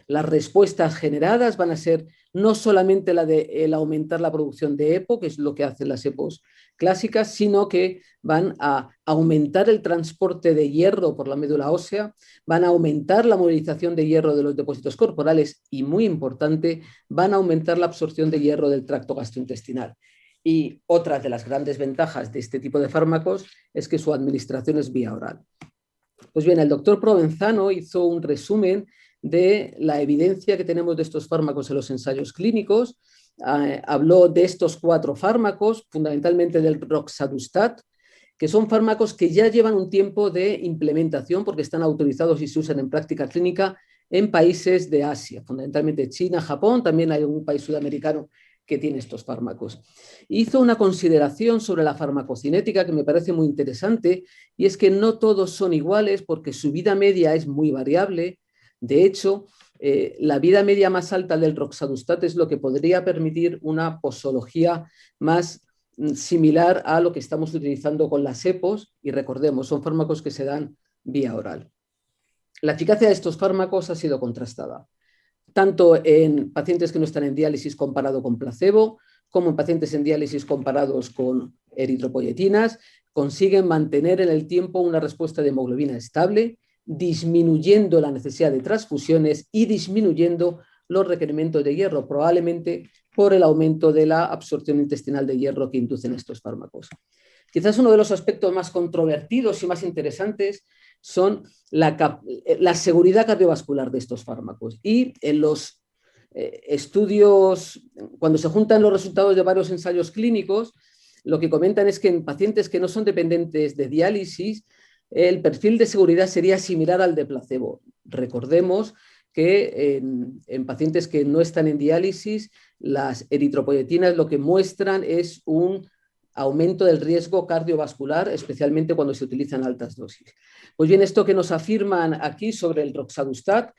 Las respuestas generadas van a ser no solamente la de el aumentar la producción de EPO, que es lo que hacen las EPOs clásicas, sino que van a aumentar el transporte de hierro por la médula ósea, van a aumentar la movilización de hierro de los depósitos corporales y, muy importante, van a aumentar la absorción de hierro del tracto gastrointestinal. Y otra de las grandes ventajas de este tipo de fármacos es que su administración es vía oral. Pues bien, el doctor Provenzano hizo un resumen de la evidencia que tenemos de estos fármacos en los ensayos clínicos. Habló de estos 4 fármacos, fundamentalmente del roxadustat, que son fármacos que ya llevan un tiempo de implementación porque están autorizados y se usan en práctica clínica en países de Asia, fundamentalmente China, Japón, también hay un país sudamericano que tiene estos fármacos. Hizo una consideración sobre la farmacocinética que me parece muy interesante, y es que no todos son iguales porque su vida media es muy variable. De hecho, la vida media más alta del roxadustat es lo que podría permitir una posología más similar a lo que estamos utilizando con las EPOs, y recordemos, son fármacos que se dan vía oral. La eficacia de estos fármacos ha sido contrastada, tanto en pacientes que no están en diálisis comparado con placebo, como en pacientes en diálisis comparados con eritropoyetinas. Consiguen mantener en el tiempo una respuesta de hemoglobina estable, disminuyendo la necesidad de transfusiones y disminuyendo los requerimientos de hierro, probablemente por el aumento de la absorción intestinal de hierro que inducen estos fármacos. Quizás uno de los aspectos más controvertidos y más interesantes son la seguridad cardiovascular de estos fármacos. Y en los estudios, cuando se juntan los resultados de varios ensayos clínicos, lo que comentan es que en pacientes que no son dependientes de diálisis, el perfil de seguridad sería similar al de placebo. Recordemos que en pacientes que no están en diálisis, las eritropoyetinas lo que muestran es un aumento del riesgo cardiovascular, especialmente cuando se utilizan altas dosis. Pues bien, esto que nos afirman aquí sobre el roxadustat,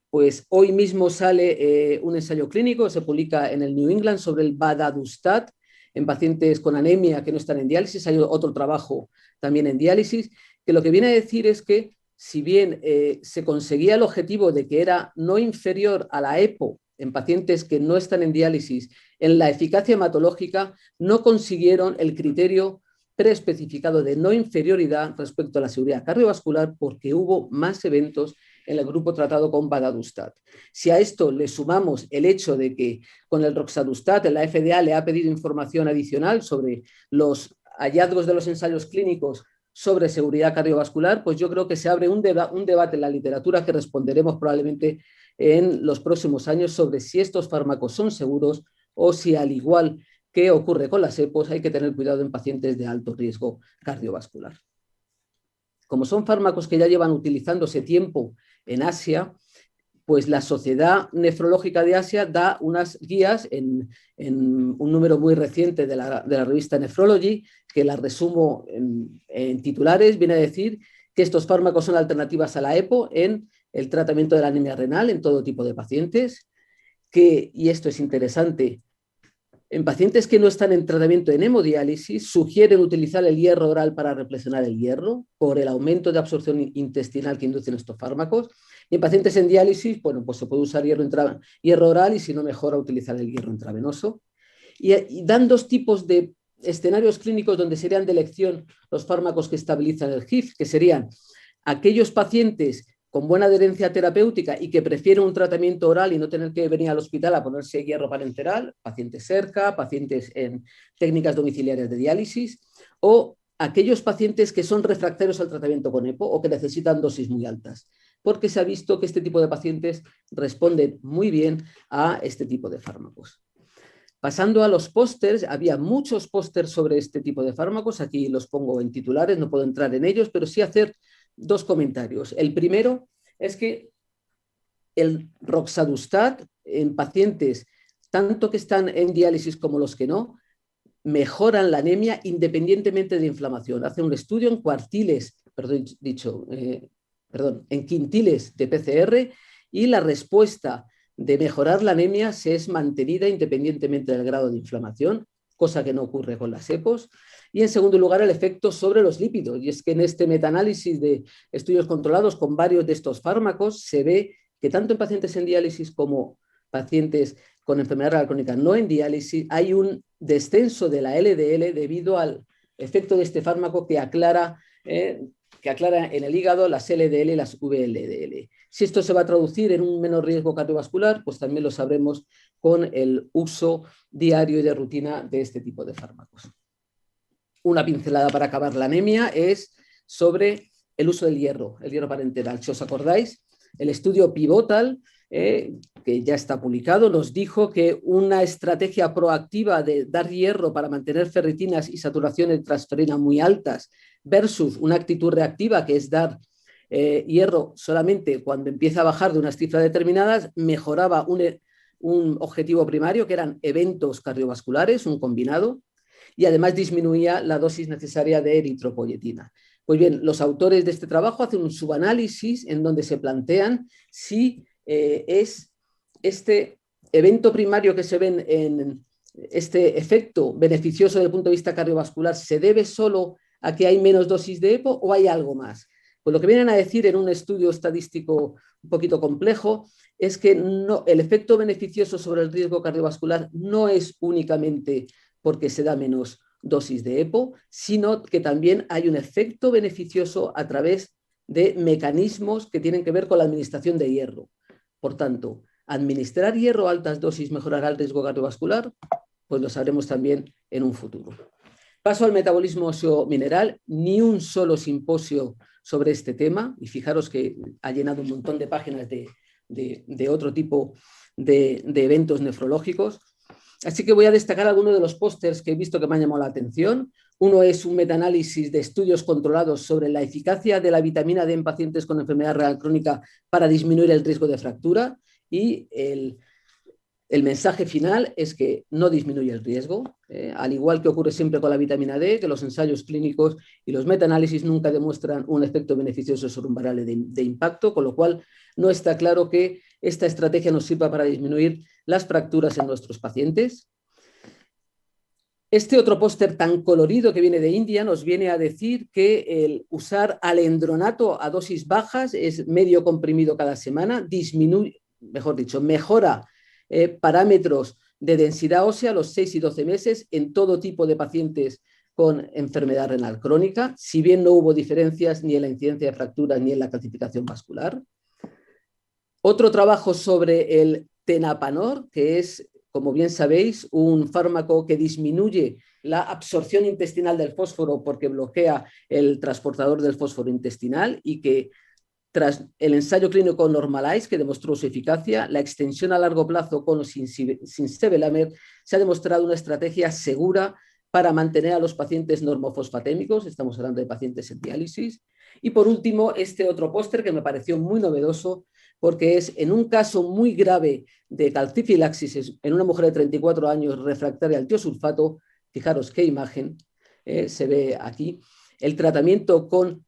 pues hoy mismo sale un ensayo clínico, se publica en el New England sobre el vadadustat en pacientes con anemia que no están en diálisis. Hay otro trabajo también en diálisis, que lo que viene a decir es que si bien se conseguía el objetivo de que era no inferior a la EPO en pacientes que no están en diálisis, en la eficacia hematológica no consiguieron el criterio preespecificado de no inferioridad respecto a la seguridad cardiovascular porque hubo más eventos en el grupo tratado con vadadustat. Si a esto le sumamos el hecho de que con el roxadustat la FDA le ha pedido información adicional sobre los hallazgos de los ensayos clínicos sobre seguridad cardiovascular, pues yo creo que se abre un debate en la literatura que responderemos probablemente en los próximos años sobre si estos fármacos son seguros o si, al igual que ocurre con las EPOs, hay que tener cuidado en pacientes de alto riesgo cardiovascular. Como son fármacos que ya llevan utilizándose tiempo en Asia, pues la Sociedad Nefrológica de Asia da unas guías en un número muy reciente de la revista Nephrology, que la resumo en titulares. Viene a decir que estos fármacos son alternativas a la EPO en el tratamiento de la anemia renal en todo tipo de pacientes, que, y esto es interesante, En pacientes que no están en tratamiento en hemodiálisis, sugieren utilizar el hierro oral para represionar el hierro por el aumento de absorción intestinal que inducen estos fármacos. Y en pacientes en diálisis, bueno, pues se puede usar hierro oral y si no mejora utilizar el hierro intravenoso. Y dan dos tipos de escenarios clínicos donde serían de elección los fármacos que estabilizan el GIF, que serían aquellos pacientes con buena adherencia terapéutica y que prefieren un tratamiento oral y no tener que venir al hospital a ponerse hierro parenteral, pacientes cerca, pacientes en técnicas domiciliarias de diálisis, o aquellos pacientes que son refractarios al tratamiento con EPO o que necesitan dosis muy altas, porque se ha visto que este tipo de pacientes responden muy bien a este tipo de fármacos. Pasando a los pósters, había muchos pósters sobre este tipo de fármacos, aquí los pongo en titulares, no puedo entrar en ellos, pero sí hacer dos comentarios. El primero es que el roxadustat en pacientes, tanto que están en diálisis como los que no, mejoran la anemia independientemente de inflamación. Hace un estudio en en quintiles de PCR y la respuesta de mejorar la anemia se es mantenida independientemente del grado de inflamación, cosa que no ocurre con las EPOs. Y en segundo lugar, el efecto sobre los lípidos. Y es que en este metaanálisis de estudios controlados con varios de estos fármacos se ve que tanto en pacientes en diálisis como pacientes con enfermedad renal crónica no en diálisis hay un descenso de la LDL debido al efecto de este fármaco que aclara en el hígado las LDL y las VLDL. Si esto se va a traducir en un menor riesgo cardiovascular, pues también lo sabremos con el uso diario y de rutina de este tipo de fármacos. Una pincelada para acabar la anemia es sobre el uso del hierro, el hierro parenteral. Si os acordáis, el estudio Pivotal, que ya está publicado, nos dijo que una estrategia proactiva de dar hierro para mantener ferritinas y saturaciones de transferina muy altas versus una actitud reactiva, que es dar hierro solamente cuando empieza a bajar de unas cifras determinadas, mejoraba un objetivo primario, que eran eventos cardiovasculares, un combinado, y además disminuía la dosis necesaria de eritropoyetina. Pues bien, los autores de este trabajo hacen un subanálisis en donde se plantean si es este evento primario que se ve en este efecto beneficioso desde el punto de vista cardiovascular, ¿se debe solo a que hay menos dosis de EPO o hay algo más? Pues lo que vienen a decir en un estudio estadístico un poquito complejo es que el efecto beneficioso sobre el riesgo cardiovascular no es únicamente porque se da menos dosis de EPO, sino que también hay un efecto beneficioso a través de mecanismos que tienen que ver con la administración de hierro. Por tanto, ¿administrar hierro a altas dosis mejorará el riesgo cardiovascular? Pues lo sabremos también en un futuro. Paso al metabolismo óseo mineral, ni un solo simposio sobre este tema, y fijaros que ha llenado un montón de páginas de otro tipo de eventos nefrológicos. Así que voy a destacar algunos de los pósters que he visto que me han llamado la atención. Uno es un metaanálisis de estudios controlados sobre la eficacia de la vitamina D en pacientes con enfermedad renal crónica para disminuir el riesgo de fractura, y el mensaje final es que no disminuye el riesgo, al igual que ocurre siempre con la vitamina D, que los ensayos clínicos y los metaanálisis nunca demuestran un efecto beneficioso sobre umbrales de impacto, con lo cual no está claro que esta estrategia nos sirva para disminuir las fracturas en nuestros pacientes. Este otro póster tan colorido que viene de India nos viene a decir que el usar alendronato a dosis bajas, es medio comprimido cada semana, mejora parámetros de densidad ósea a los 6 y 12 meses en todo tipo de pacientes con enfermedad renal crónica, si bien no hubo diferencias ni en la incidencia de fracturas ni en la calcificación vascular. Otro trabajo sobre el tenapanor, que es, como bien sabéis, un fármaco que disminuye la absorción intestinal del fósforo porque bloquea el transportador del fósforo intestinal, y que tras el ensayo clínico Normalize, que demostró su eficacia, la extensión a largo plazo con o sin sevelamer se ha demostrado una estrategia segura para mantener a los pacientes normofosfatémicos. Estamos hablando de pacientes en diálisis. Y por último, este otro póster que me pareció muy novedoso, porque es en un caso muy grave de calcifilaxis en una mujer de 34 años refractaria al tiosulfato. Fijaros qué imagen se ve aquí. El tratamiento con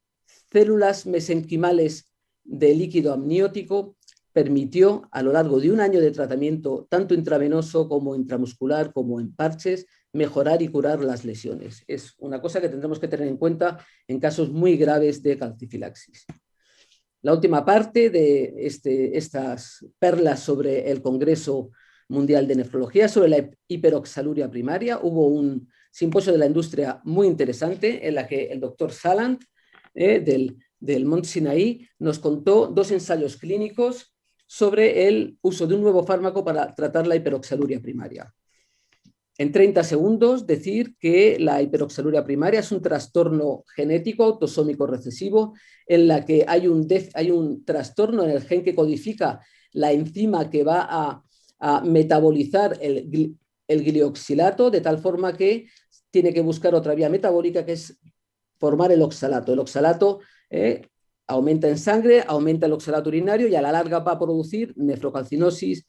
células mesenquimales de líquido amniótico permitió a lo largo de un año de tratamiento, tanto intravenoso como intramuscular, como en parches, mejorar y curar las lesiones. Es una cosa que tendremos que tener en cuenta en casos muy graves de calcifilaxis. La última parte de estas perlas sobre el Congreso Mundial de Nefrología, sobre la hiperoxaluria primaria. Hubo un simposio de la industria muy interesante en la que el doctor Salant del Mont Sinaí nos contó 2 ensayos clínicos sobre el uso de un nuevo fármaco para tratar la hiperoxaluria primaria. En 30 segundos, decir que la hiperoxaluria primaria es un trastorno genético autosómico recesivo en la que hay un trastorno en el gen que codifica la enzima que va a metabolizar el glioxilato, de tal forma que tiene que buscar otra vía metabólica, que es formar el oxalato. El oxalato aumenta en sangre, aumenta el oxalato urinario y a la larga va a producir nefrocalcinosis,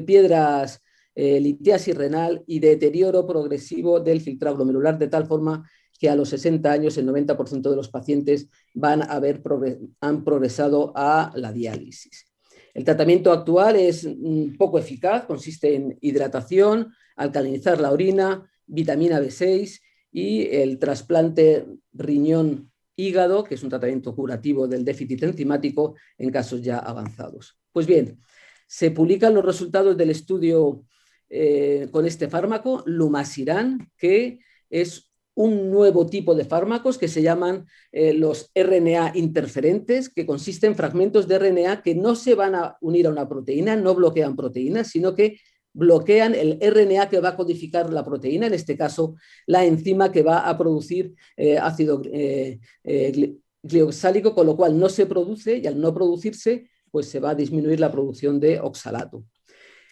piedras litiasis renal y deterioro progresivo del filtrado glomerular, de tal forma que a los 60 años el 90% de los pacientes han progresado a la diálisis. El tratamiento actual es poco eficaz, consiste en hidratación, alcalinizar la orina, vitamina B6 y el trasplante riñón-hígado, que es un tratamiento curativo del déficit enzimático en casos ya avanzados. Pues bien, se publican los resultados del estudio con este fármaco, Lumasiran, que es un nuevo tipo de fármacos que se llaman los RNA interferentes, que consisten en fragmentos de RNA que no se van a unir a una proteína, no bloquean proteínas, sino que bloquean el RNA que va a codificar la proteína, en este caso la enzima que va a producir ácido glioxálico, con lo cual no se produce y al no producirse pues se va a disminuir la producción de oxalato.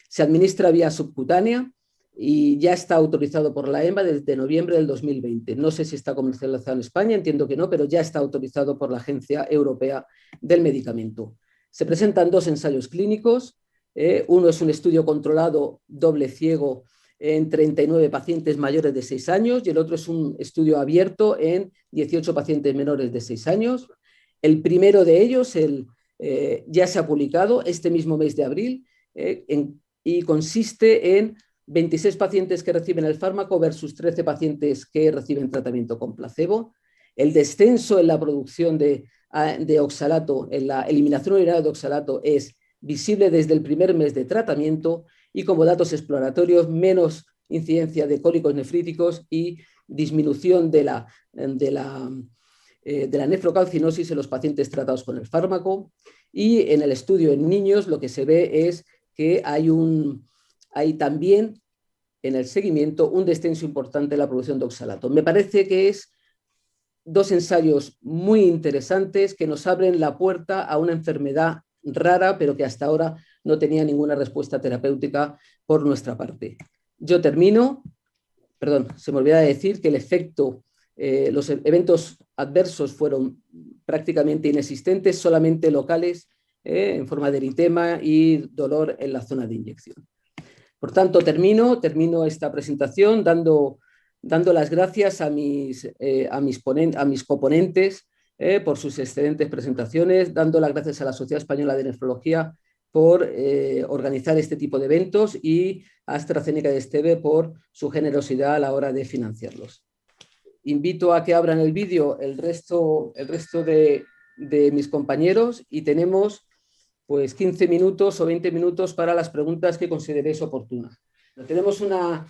Se administra vía subcutánea y ya está autorizado por la EMA desde noviembre del 2020. No sé si está comercializado en España, entiendo que no, pero ya está autorizado por la Agencia Europea del Medicamento. Se presentan 2 ensayos clínicos. Uno es un estudio controlado doble ciego en 39 pacientes mayores de 6 años y el otro es un estudio abierto en 18 pacientes menores de 6 años. El primero de ellos ya se ha publicado este mismo mes de abril y consiste en 26 pacientes que reciben el fármaco versus 13 pacientes que reciben tratamiento con placebo. El descenso en la producción de oxalato, en la eliminación urinaria de oxalato, es visible desde el primer mes de tratamiento y como datos exploratorios, menos incidencia de cólicos nefríticos y disminución de la nefrocalcinosis en los pacientes tratados con el fármaco. Y en el estudio en niños lo que se ve es que hay también en el seguimiento un descenso importante en la producción de oxalato. Me parece que es 2 ensayos muy interesantes que nos abren la puerta a una enfermedad rara, pero que hasta ahora no tenía ninguna respuesta terapéutica por nuestra parte. Yo termino, se me olvidaba decir que el efecto, los eventos adversos fueron prácticamente inexistentes, solamente locales, en forma de eritema y dolor en la zona de inyección. Por tanto, termino esta presentación dando las gracias a mis coponentes por sus excelentes presentaciones, dando las gracias a la Sociedad Española de Nefrología por organizar este tipo de eventos y a AstraZeneca y Esteve por su generosidad a la hora de financiarlos. Invito a que abran el vídeo el resto de mis compañeros y tenemos pues 15 minutos o 20 minutos para las preguntas que consideréis oportunas. Tenemos una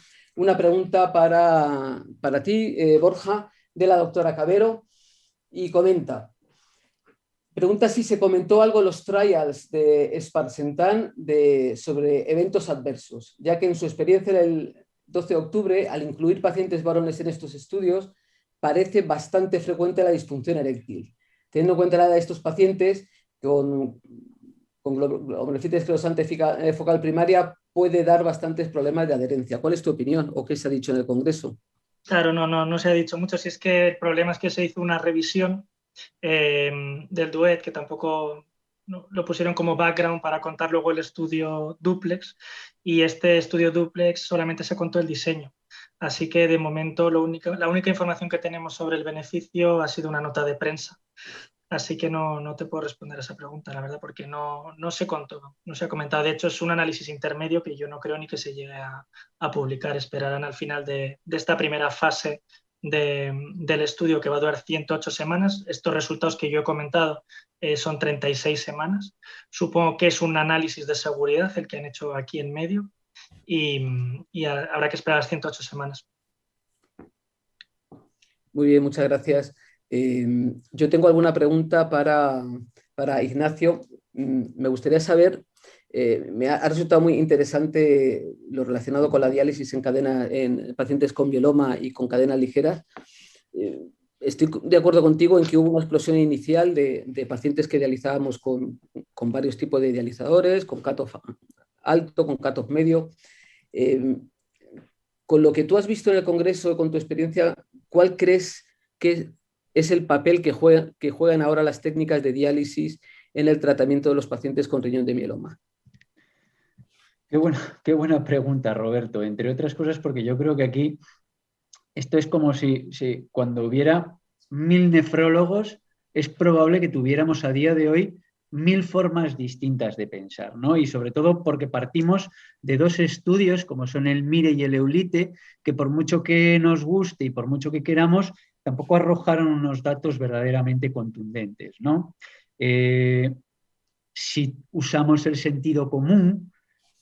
pregunta para ti, Borja, de la doctora Cabero, y pregunta si se comentó algo en los trials de Sparsentan sobre eventos adversos, ya que en su experiencia el 12 de octubre, al incluir pacientes varones en estos estudios, parece bastante frecuente la disfunción eréctil. Teniendo en cuenta la edad de estos pacientes, con glomerulonephritis esclerosante focal primaria puede dar bastantes problemas de adherencia. ¿Cuál es tu opinión o qué se ha dicho en el Congreso? Claro, no se ha dicho mucho. Si es que el problema es que se hizo una revisión del DUET, que tampoco lo pusieron como background para contar luego el estudio duplex, y este estudio duplex solamente se contó el diseño. Así que de momento la única información que tenemos sobre el beneficio ha sido una nota de prensa. Así que no te puedo responder a esa pregunta, la verdad, porque no se contó, no se ha comentado. De hecho, es un análisis intermedio que yo no creo ni que se llegue a publicar. Esperarán al final de esta primera fase del estudio, que va a durar 108 semanas. Estos resultados que yo he comentado son 36 semanas. Supongo que es un análisis de seguridad el que han hecho aquí en medio y habrá que esperar las 108 semanas. Muy bien, muchas gracias. Yo tengo alguna pregunta para Ignacio. Me gustaría saber, me ha resultado muy interesante lo relacionado con la diálisis en pacientes con mieloma y con cadenas ligeras. Estoy de acuerdo contigo en que hubo una explosión inicial de pacientes que dializábamos con varios tipos de dializadores, con cutoff alto, con cutoff medio. Con lo que tú has visto en el Congreso, con tu experiencia, ¿cuál crees que es el papel que juegan ahora las técnicas de diálisis en el tratamiento de los pacientes con riñón de mieloma? Qué buena pregunta, Roberto. Entre otras cosas, porque yo creo que aquí esto es como si cuando hubiera 1000 nefrólogos, es probable que tuviéramos a día de hoy 1000 formas distintas de pensar, ¿no? Y sobre todo porque partimos de dos estudios, como son el MIRE y el EULITE, que por mucho que nos guste y por mucho que queramos, tampoco arrojaron unos datos verdaderamente contundentes, ¿no? Si usamos el sentido común,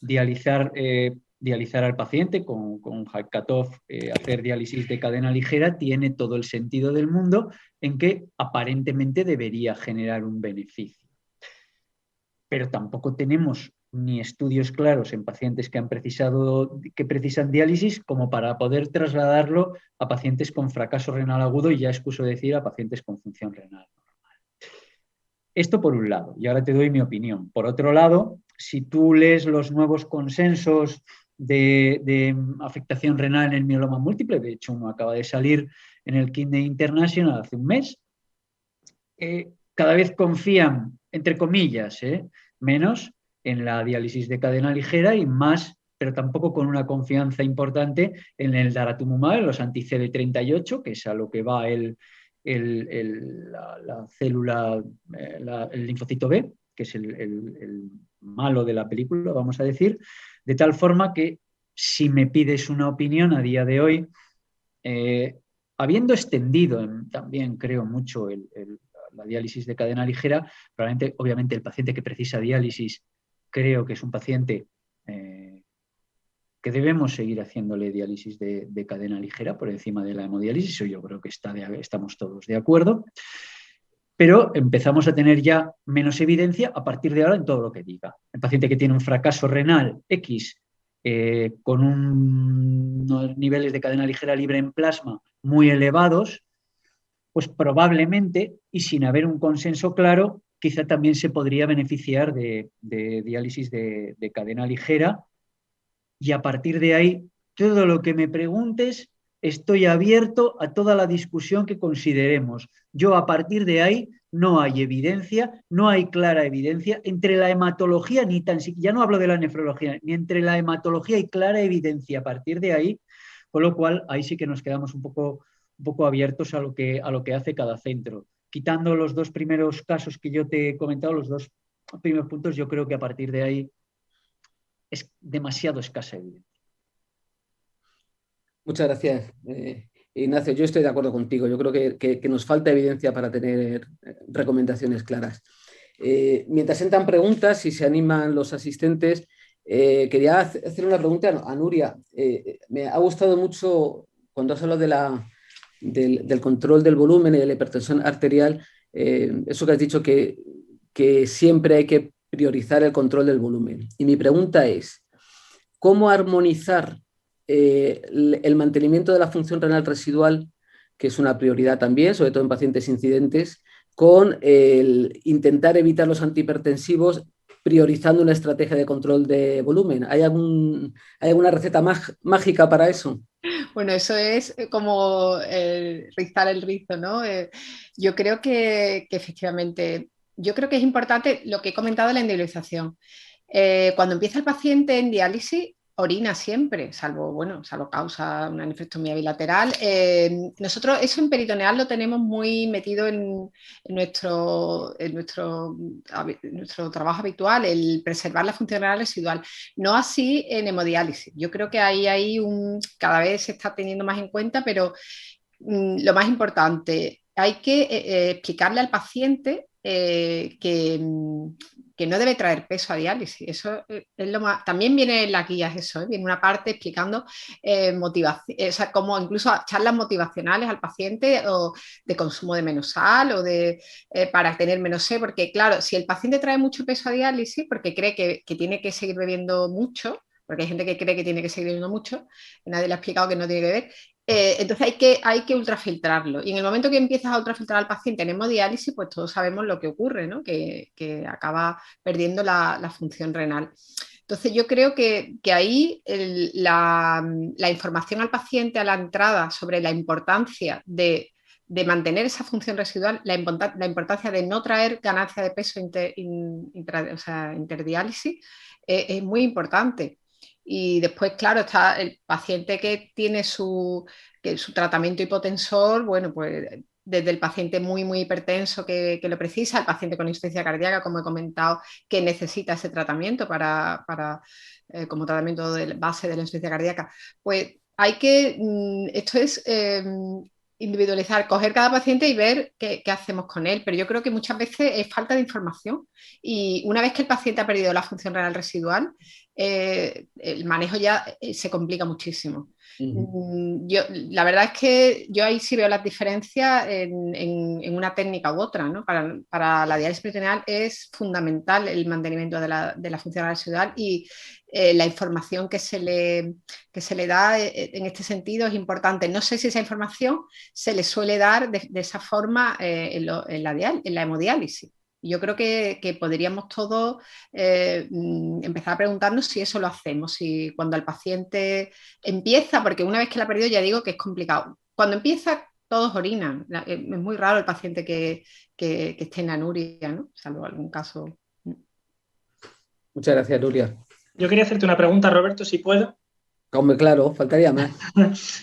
dializar al paciente con high cutoff, hacer diálisis de cadena ligera, tiene todo el sentido del mundo en que aparentemente debería generar un beneficio. Pero tampoco tenemos ni estudios claros en pacientes que precisan diálisis como para poder trasladarlo a pacientes con fracaso renal agudo y ya excuso decir a pacientes con función renal normal. Esto por un lado, y ahora te doy mi opinión. Por otro lado, si tú lees los nuevos consensos de afectación renal en el mieloma múltiple, de hecho uno acaba de salir en el Kidney International hace un mes, cada vez confían, entre comillas, menos en la diálisis de cadena ligera y más, pero tampoco con una confianza importante en el daratumumab, los anti-CD38, que es a lo que va la célula, el linfocito B, que es el malo de la película, vamos a decir, de tal forma que si me pides una opinión a día de hoy, habiendo extendido también creo mucho la diálisis de cadena ligera, probablemente, obviamente, el paciente que precisa diálisis creo que es un paciente que debemos seguir haciéndole diálisis de cadena ligera por encima de la hemodiálisis, eso yo creo que estamos todos de acuerdo, pero empezamos a tener ya menos evidencia a partir de ahora en todo lo que diga. El paciente que tiene un fracaso renal X con unos niveles de cadena ligera libre en plasma muy elevados, pues probablemente, y sin haber un consenso claro, quizá también se podría beneficiar de diálisis de cadena ligera. Y a partir de ahí, todo lo que me preguntes, estoy abierto a toda la discusión que consideremos. Yo a partir de ahí no hay evidencia, no hay clara evidencia entre la hematología, ni tan siquiera, ya no hablo de la nefrología, ni entre la hematología y clara evidencia a partir de ahí, con lo cual ahí sí que nos quedamos un poco abiertos a lo que hace cada centro. Quitando los dos primeros casos que yo te he comentado, los dos primeros puntos, yo creo que a partir de ahí es demasiado escasa evidencia. Muchas gracias, Ignacio. Yo estoy de acuerdo contigo. Yo creo que nos falta evidencia para tener recomendaciones claras. Mientras entran preguntas y se animan los asistentes, quería hacer una pregunta a Nuria. Me ha gustado mucho cuando has hablado del control del volumen y de la hipertensión arterial, eso que has dicho que siempre hay que priorizar el control del volumen. Y mi pregunta es, ¿cómo armonizar el mantenimiento de la función renal residual, que es una prioridad también, sobre todo en pacientes incidentes, con el intentar evitar los antihipertensivos priorizando una estrategia de control de volumen? ¿Hay alguna receta mágica para eso? Bueno, eso es como rizar el rizo, ¿no? Yo creo que efectivamente, yo creo que es importante lo que he comentado de la individualización. Cuando empieza el paciente en diálisis, orina siempre, salvo causa una nefrectomía bilateral. Nosotros eso en peritoneal lo tenemos muy metido en nuestro trabajo habitual, el preservar la función renal residual. No así en hemodiálisis. Yo creo que ahí cada vez se está teniendo más en cuenta, pero lo más importante, hay que explicarle al paciente que no debe traer peso a diálisis. Eso es lo más. También viene en las guías eso, viene una parte explicando motivación, o sea, como incluso charlas motivacionales al paciente o de consumo de menos sal o para tener menos sed, porque claro, si el paciente trae mucho peso a diálisis porque cree que tiene que seguir bebiendo mucho, porque hay gente que cree que tiene que seguir bebiendo mucho, y nadie le ha explicado que no tiene que beber. Entonces hay que ultrafiltrarlo. Y en el momento que empiezas a ultrafiltrar al paciente en hemodiálisis, pues todos sabemos lo que ocurre, ¿no? Que acaba perdiendo la función renal. Entonces yo creo que ahí la información al paciente a la entrada sobre la importancia de mantener esa función residual, la importancia de no traer ganancia de peso interdiálisis, es muy importante. Y después, claro, está el paciente que tiene su tratamiento hipotensor, bueno, pues desde el paciente muy, muy hipertenso que lo precisa, el paciente con insuficiencia cardíaca, como he comentado, que necesita ese tratamiento como tratamiento de base de la insuficiencia cardíaca. Pues esto es individualizar, coger cada paciente y ver qué hacemos con él, pero yo creo que muchas veces es falta de información y una vez que el paciente ha perdido la función renal residual, el manejo ya se complica muchísimo. La verdad es que yo ahí sí veo las diferencias en una técnica u otra, ¿no? Para la diálisis peritoneal es fundamental el mantenimiento de la función renal residual y la información que se le da en este sentido es importante. No sé si esa información se le suele dar de esa forma en la hemodiálisis. Yo creo que podríamos todos empezar a preguntarnos si eso lo hacemos, si cuando el paciente empieza, porque una vez que la ha perdido ya digo que es complicado. Cuando empieza todos orinan. Es muy raro el paciente que esté en anuria, ¿no? Salvo algún caso. Muchas gracias, Nuria. Yo quería hacerte una pregunta, Roberto, si puedo. Hombre, claro, faltaría más.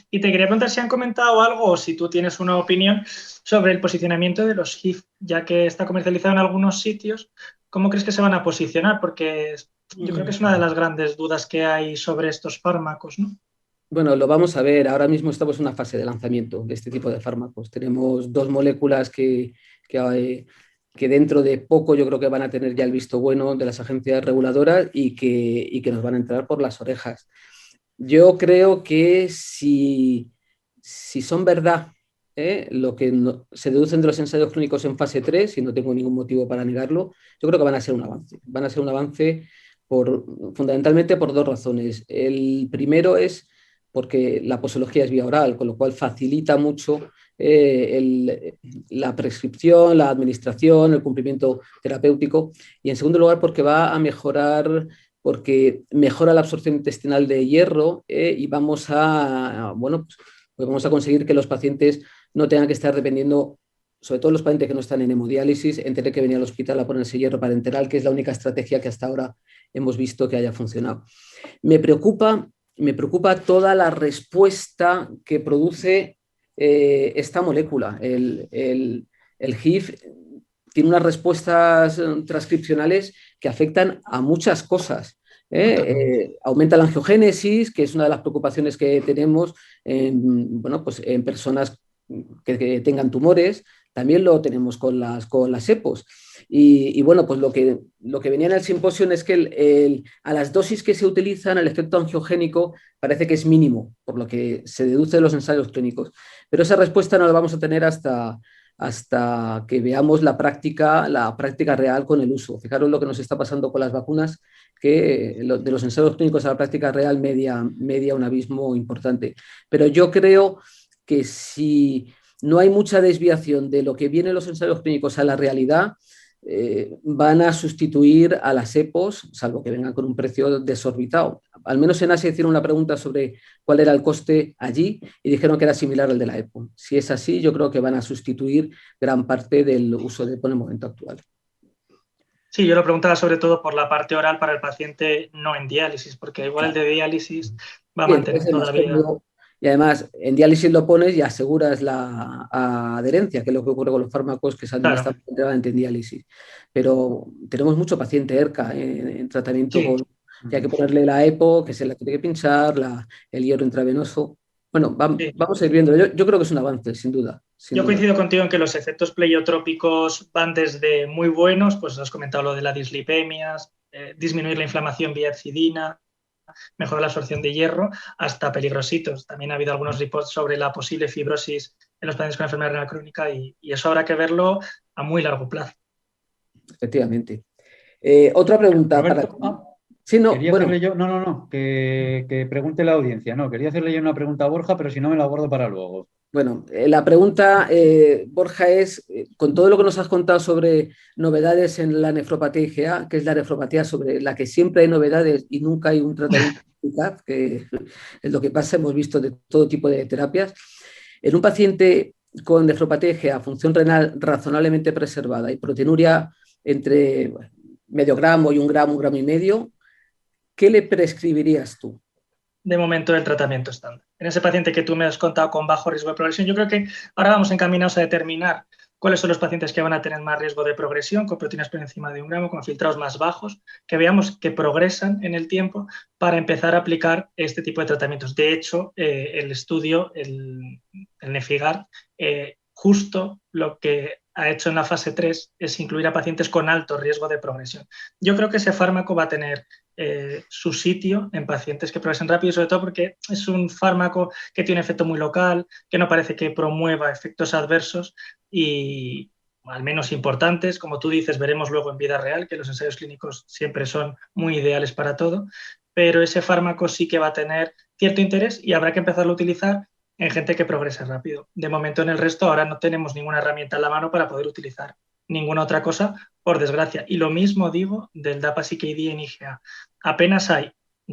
Y te quería preguntar si han comentado algo o si tú tienes una opinión sobre el posicionamiento de los HIF, ya que está comercializado en algunos sitios. ¿Cómo crees que se van a posicionar? Porque yo creo que es una de las grandes dudas que hay sobre estos fármacos, ¿no? Bueno, lo vamos a ver. Ahora mismo estamos en una fase de lanzamiento de este tipo de fármacos. Tenemos 2 moléculas que dentro de poco yo creo que van a tener ya el visto bueno de las agencias reguladoras y que nos van a entrar por las orejas. Yo creo que si son verdad lo que se deducen de los ensayos clínicos en fase 3, y no tengo ningún motivo para negarlo, yo creo que van a ser un avance. Van a ser un avance fundamentalmente por 2 razones. El primero es porque la posología es vía oral, con lo cual facilita mucho la prescripción, la administración, el cumplimiento terapéutico. Y en segundo lugar, porque va a mejorar, porque mejora la absorción intestinal de hierro y vamos a conseguir que los pacientes no tengan que estar dependiendo, sobre todo los pacientes que no están en hemodiálisis, en tener que venir al hospital a ponerse hierro parenteral, que es la única estrategia que hasta ahora hemos visto que haya funcionado. Me preocupa toda la respuesta que produce esta molécula. El HIF tiene unas respuestas transcripcionales que afectan a muchas cosas. Aumenta la angiogénesis, que es una de las preocupaciones que tenemos en personas que tengan tumores. También lo tenemos con las EPOs. Y bueno, pues lo que venía en el simposio es que a las dosis que se utilizan, el efecto angiogénico parece que es mínimo, por lo que se deduce de los ensayos clínicos. Pero esa respuesta no la vamos a tener hasta que veamos la práctica real con el uso. Fijaros lo que nos está pasando con las vacunas, que de los ensayos clínicos a la práctica real media un abismo importante. Pero yo creo que si no hay mucha desviación de lo que viene en los ensayos clínicos a la realidad, van a sustituir a las EPOs, salvo que vengan con un precio desorbitado. Al menos en Asia hicieron una pregunta sobre cuál era el coste allí y dijeron que era similar al de la EPO. Si es así, yo creo que van a sustituir gran parte del uso de EPO en el momento actual. Sí, yo lo preguntaba sobre todo por la parte oral para el paciente no en diálisis, porque igual el de diálisis va a Y entonces mantener es más todavía. cómodo. Y además, en diálisis lo pones y aseguras la adherencia, que es lo que ocurre con los fármacos que se Claro, administran enteramente en diálisis. Pero tenemos mucho paciente ERCA en tratamiento sí. con que hay que ponerle la EPO, que se la tiene que pinchar, el hierro intravenoso. Bueno, Sí. vamos a ir viendo. Yo creo que es un avance, sin duda. Sin Yo duda. coincido contigo en que los efectos pleiotrópicos van desde muy buenos, pues has comentado lo de las dislipemias, disminuir la inflamación vía epsidina, mejorar la absorción de hierro, hasta peligrositos. También ha habido algunos reports sobre la posible fibrosis en los pacientes con enfermedad renal crónica y eso habrá que verlo a muy largo plazo. Efectivamente. Otra pregunta para Roberto, ti. Sí, no, quería bueno, hacerle yo, no, que pregunte la audiencia, no, quería hacerle yo una pregunta a Borja, pero si no me la guardo para luego. Bueno, la pregunta, Borja, es, con todo lo que nos has contado sobre novedades en la nefropatía IgA, que es la nefropatía sobre la que siempre hay novedades y nunca hay un tratamiento eficaz, que es lo que pasa, hemos visto de todo tipo de terapias, en un paciente con nefropatía IgA, función renal razonablemente preservada y proteinuria entre medio gramo y un gramo y medio, ¿qué le prescribirías tú? De momento el tratamiento estándar. En ese paciente que tú me has contado con bajo riesgo de progresión, yo creo que ahora vamos encaminados a determinar cuáles son los pacientes que van a tener más riesgo de progresión, con proteínas por encima de 1 gramo, con filtrados más bajos, que veamos que progresan en el tiempo para empezar a aplicar este tipo de tratamientos. De hecho, el estudio, el NefIgArd, justo lo que ha hecho en la fase 3 es incluir a pacientes con alto riesgo de progresión. Yo creo que ese fármaco va a tener su sitio en pacientes que progresan rápido, sobre todo porque es un fármaco que tiene un efecto muy local, que no parece que promueva efectos adversos y al menos importantes. Como tú dices, veremos luego en vida real que los ensayos clínicos siempre son muy ideales para todo, pero ese fármaco sí que va a tener cierto interés y habrá que empezarlo a utilizar en gente que progrese rápido. De momento en el resto ahora no tenemos ninguna herramienta en la mano para poder utilizar ninguna otra cosa, por desgracia. Y lo mismo digo del DAPA-CKD en IgA. Apenas hay,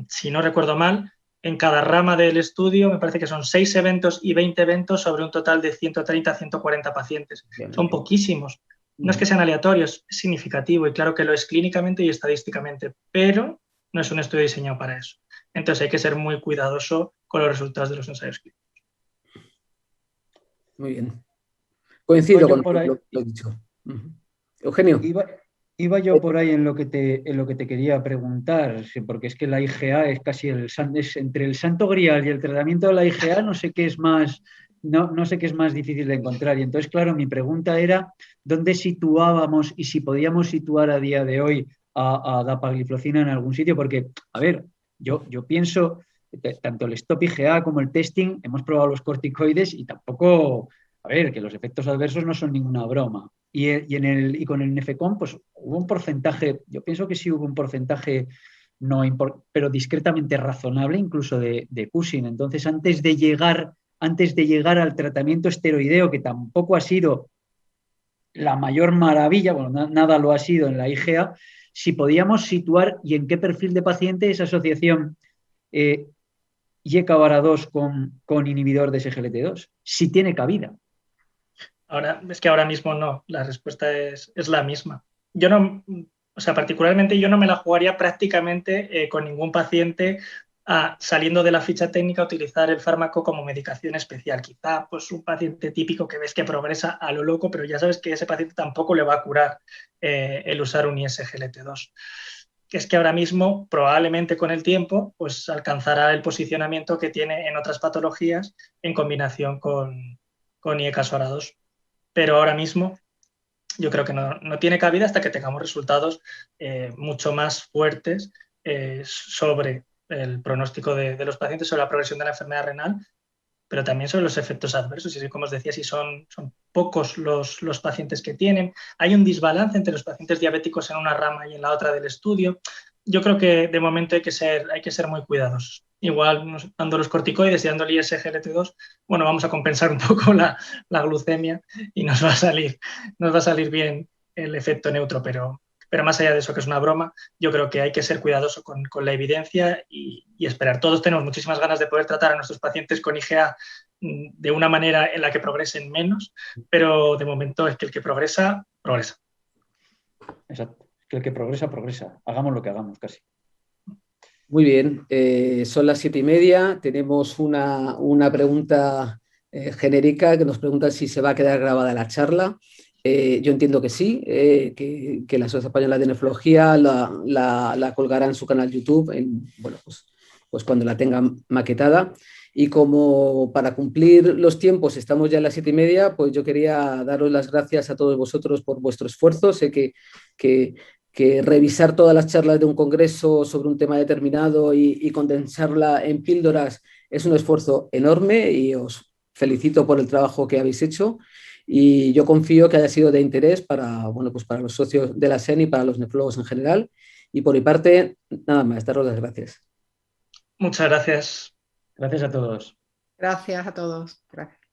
si no recuerdo mal, en cada rama del estudio me parece que son 6 eventos y 20 eventos sobre un total de 130 a 140 pacientes. Son poquísimos. No es que sean aleatorios, es significativo y claro que lo es clínicamente y estadísticamente, pero no es un estudio diseñado para eso. Entonces hay que ser muy cuidadoso con los resultados de los ensayos clínicos. Muy bien. Iba Coincido yo con por ahí, lo dicho. Eugenio. iba, iba yo por ahí en lo que te quería preguntar, sí, porque es que la IgA es casi es entre el santo grial y el tratamiento de la IgA, no sé qué es más, no sé qué es más difícil de encontrar. Y entonces, claro, mi pregunta era dónde situábamos y si podíamos situar a día de hoy a dapagliflozina en algún sitio, porque, a ver, yo pienso, tanto el stop IgA como el testing, hemos probado los corticoides y tampoco, a ver, que los efectos adversos no son ninguna broma. Y con el Nefecon, pues hubo un porcentaje, yo pienso que sí hubo un porcentaje, no pero discretamente razonable, incluso de Cushing. Entonces, antes de llegar al tratamiento esteroideo, que tampoco ha sido la mayor maravilla, bueno, nada lo ha sido en la IgA, si podíamos situar y en qué perfil de paciente esa asociación YK2 con inhibidor de SGLT2, si tiene cabida. Ahora, es que ahora mismo no, la respuesta es la misma. Yo no, o sea, particularmente yo no me la jugaría prácticamente con ningún paciente saliendo de la ficha técnica a utilizar el fármaco como medicación especial. Quizá pues un paciente típico que ves que progresa a lo loco, pero ya sabes que ese paciente tampoco le va a curar el usar un ISGLT2. Es que ahora mismo, probablemente con el tiempo, pues alcanzará el posicionamiento que tiene en otras patologías en combinación con IECASORA2. Pero ahora mismo yo creo que no tiene cabida hasta que tengamos resultados mucho más fuertes sobre el pronóstico de los pacientes, sobre la progresión de la enfermedad renal, pero también sobre los efectos adversos. Y como os decía, si son pocos los pacientes que tienen, hay un desbalance entre los pacientes diabéticos en una rama y en la otra del estudio. Yo creo que de momento hay que ser muy cuidadosos. Igual dando los corticoides y dando el ISGLT2, bueno, vamos a compensar un poco la glucemia y nos va a salir bien el efecto neutro, pero más allá de eso, que es una broma, yo creo que hay que ser cuidadoso con la evidencia y esperar. Todos tenemos muchísimas ganas de poder tratar a nuestros pacientes con IgA de una manera en la que progresen menos, pero de momento es que el que progresa, progresa. Exacto. que el que progresa, progresa. Hagamos lo que hagamos, casi. Muy bien, son las 7:30. Tenemos una pregunta genérica que nos pregunta si se va a quedar grabada la charla. Yo entiendo que sí, que la Sociedad Española de Nefrología la colgará en su canal YouTube, bueno, pues cuando la tengan maquetada. Y como para cumplir los tiempos estamos ya en las 7:30, pues yo quería daros las gracias a todos vosotros por vuestro esfuerzo. Sé que revisar todas las charlas de un congreso sobre un tema determinado y condensarla en píldoras es un esfuerzo enorme y os felicito por el trabajo que habéis hecho. Y yo confío que haya sido de interés para, bueno, pues para los socios de la SEN y para los nefrólogos en general. Y por mi parte, nada más, daros las gracias. Muchas gracias. Gracias a todos. Gracias a todos. Gracias.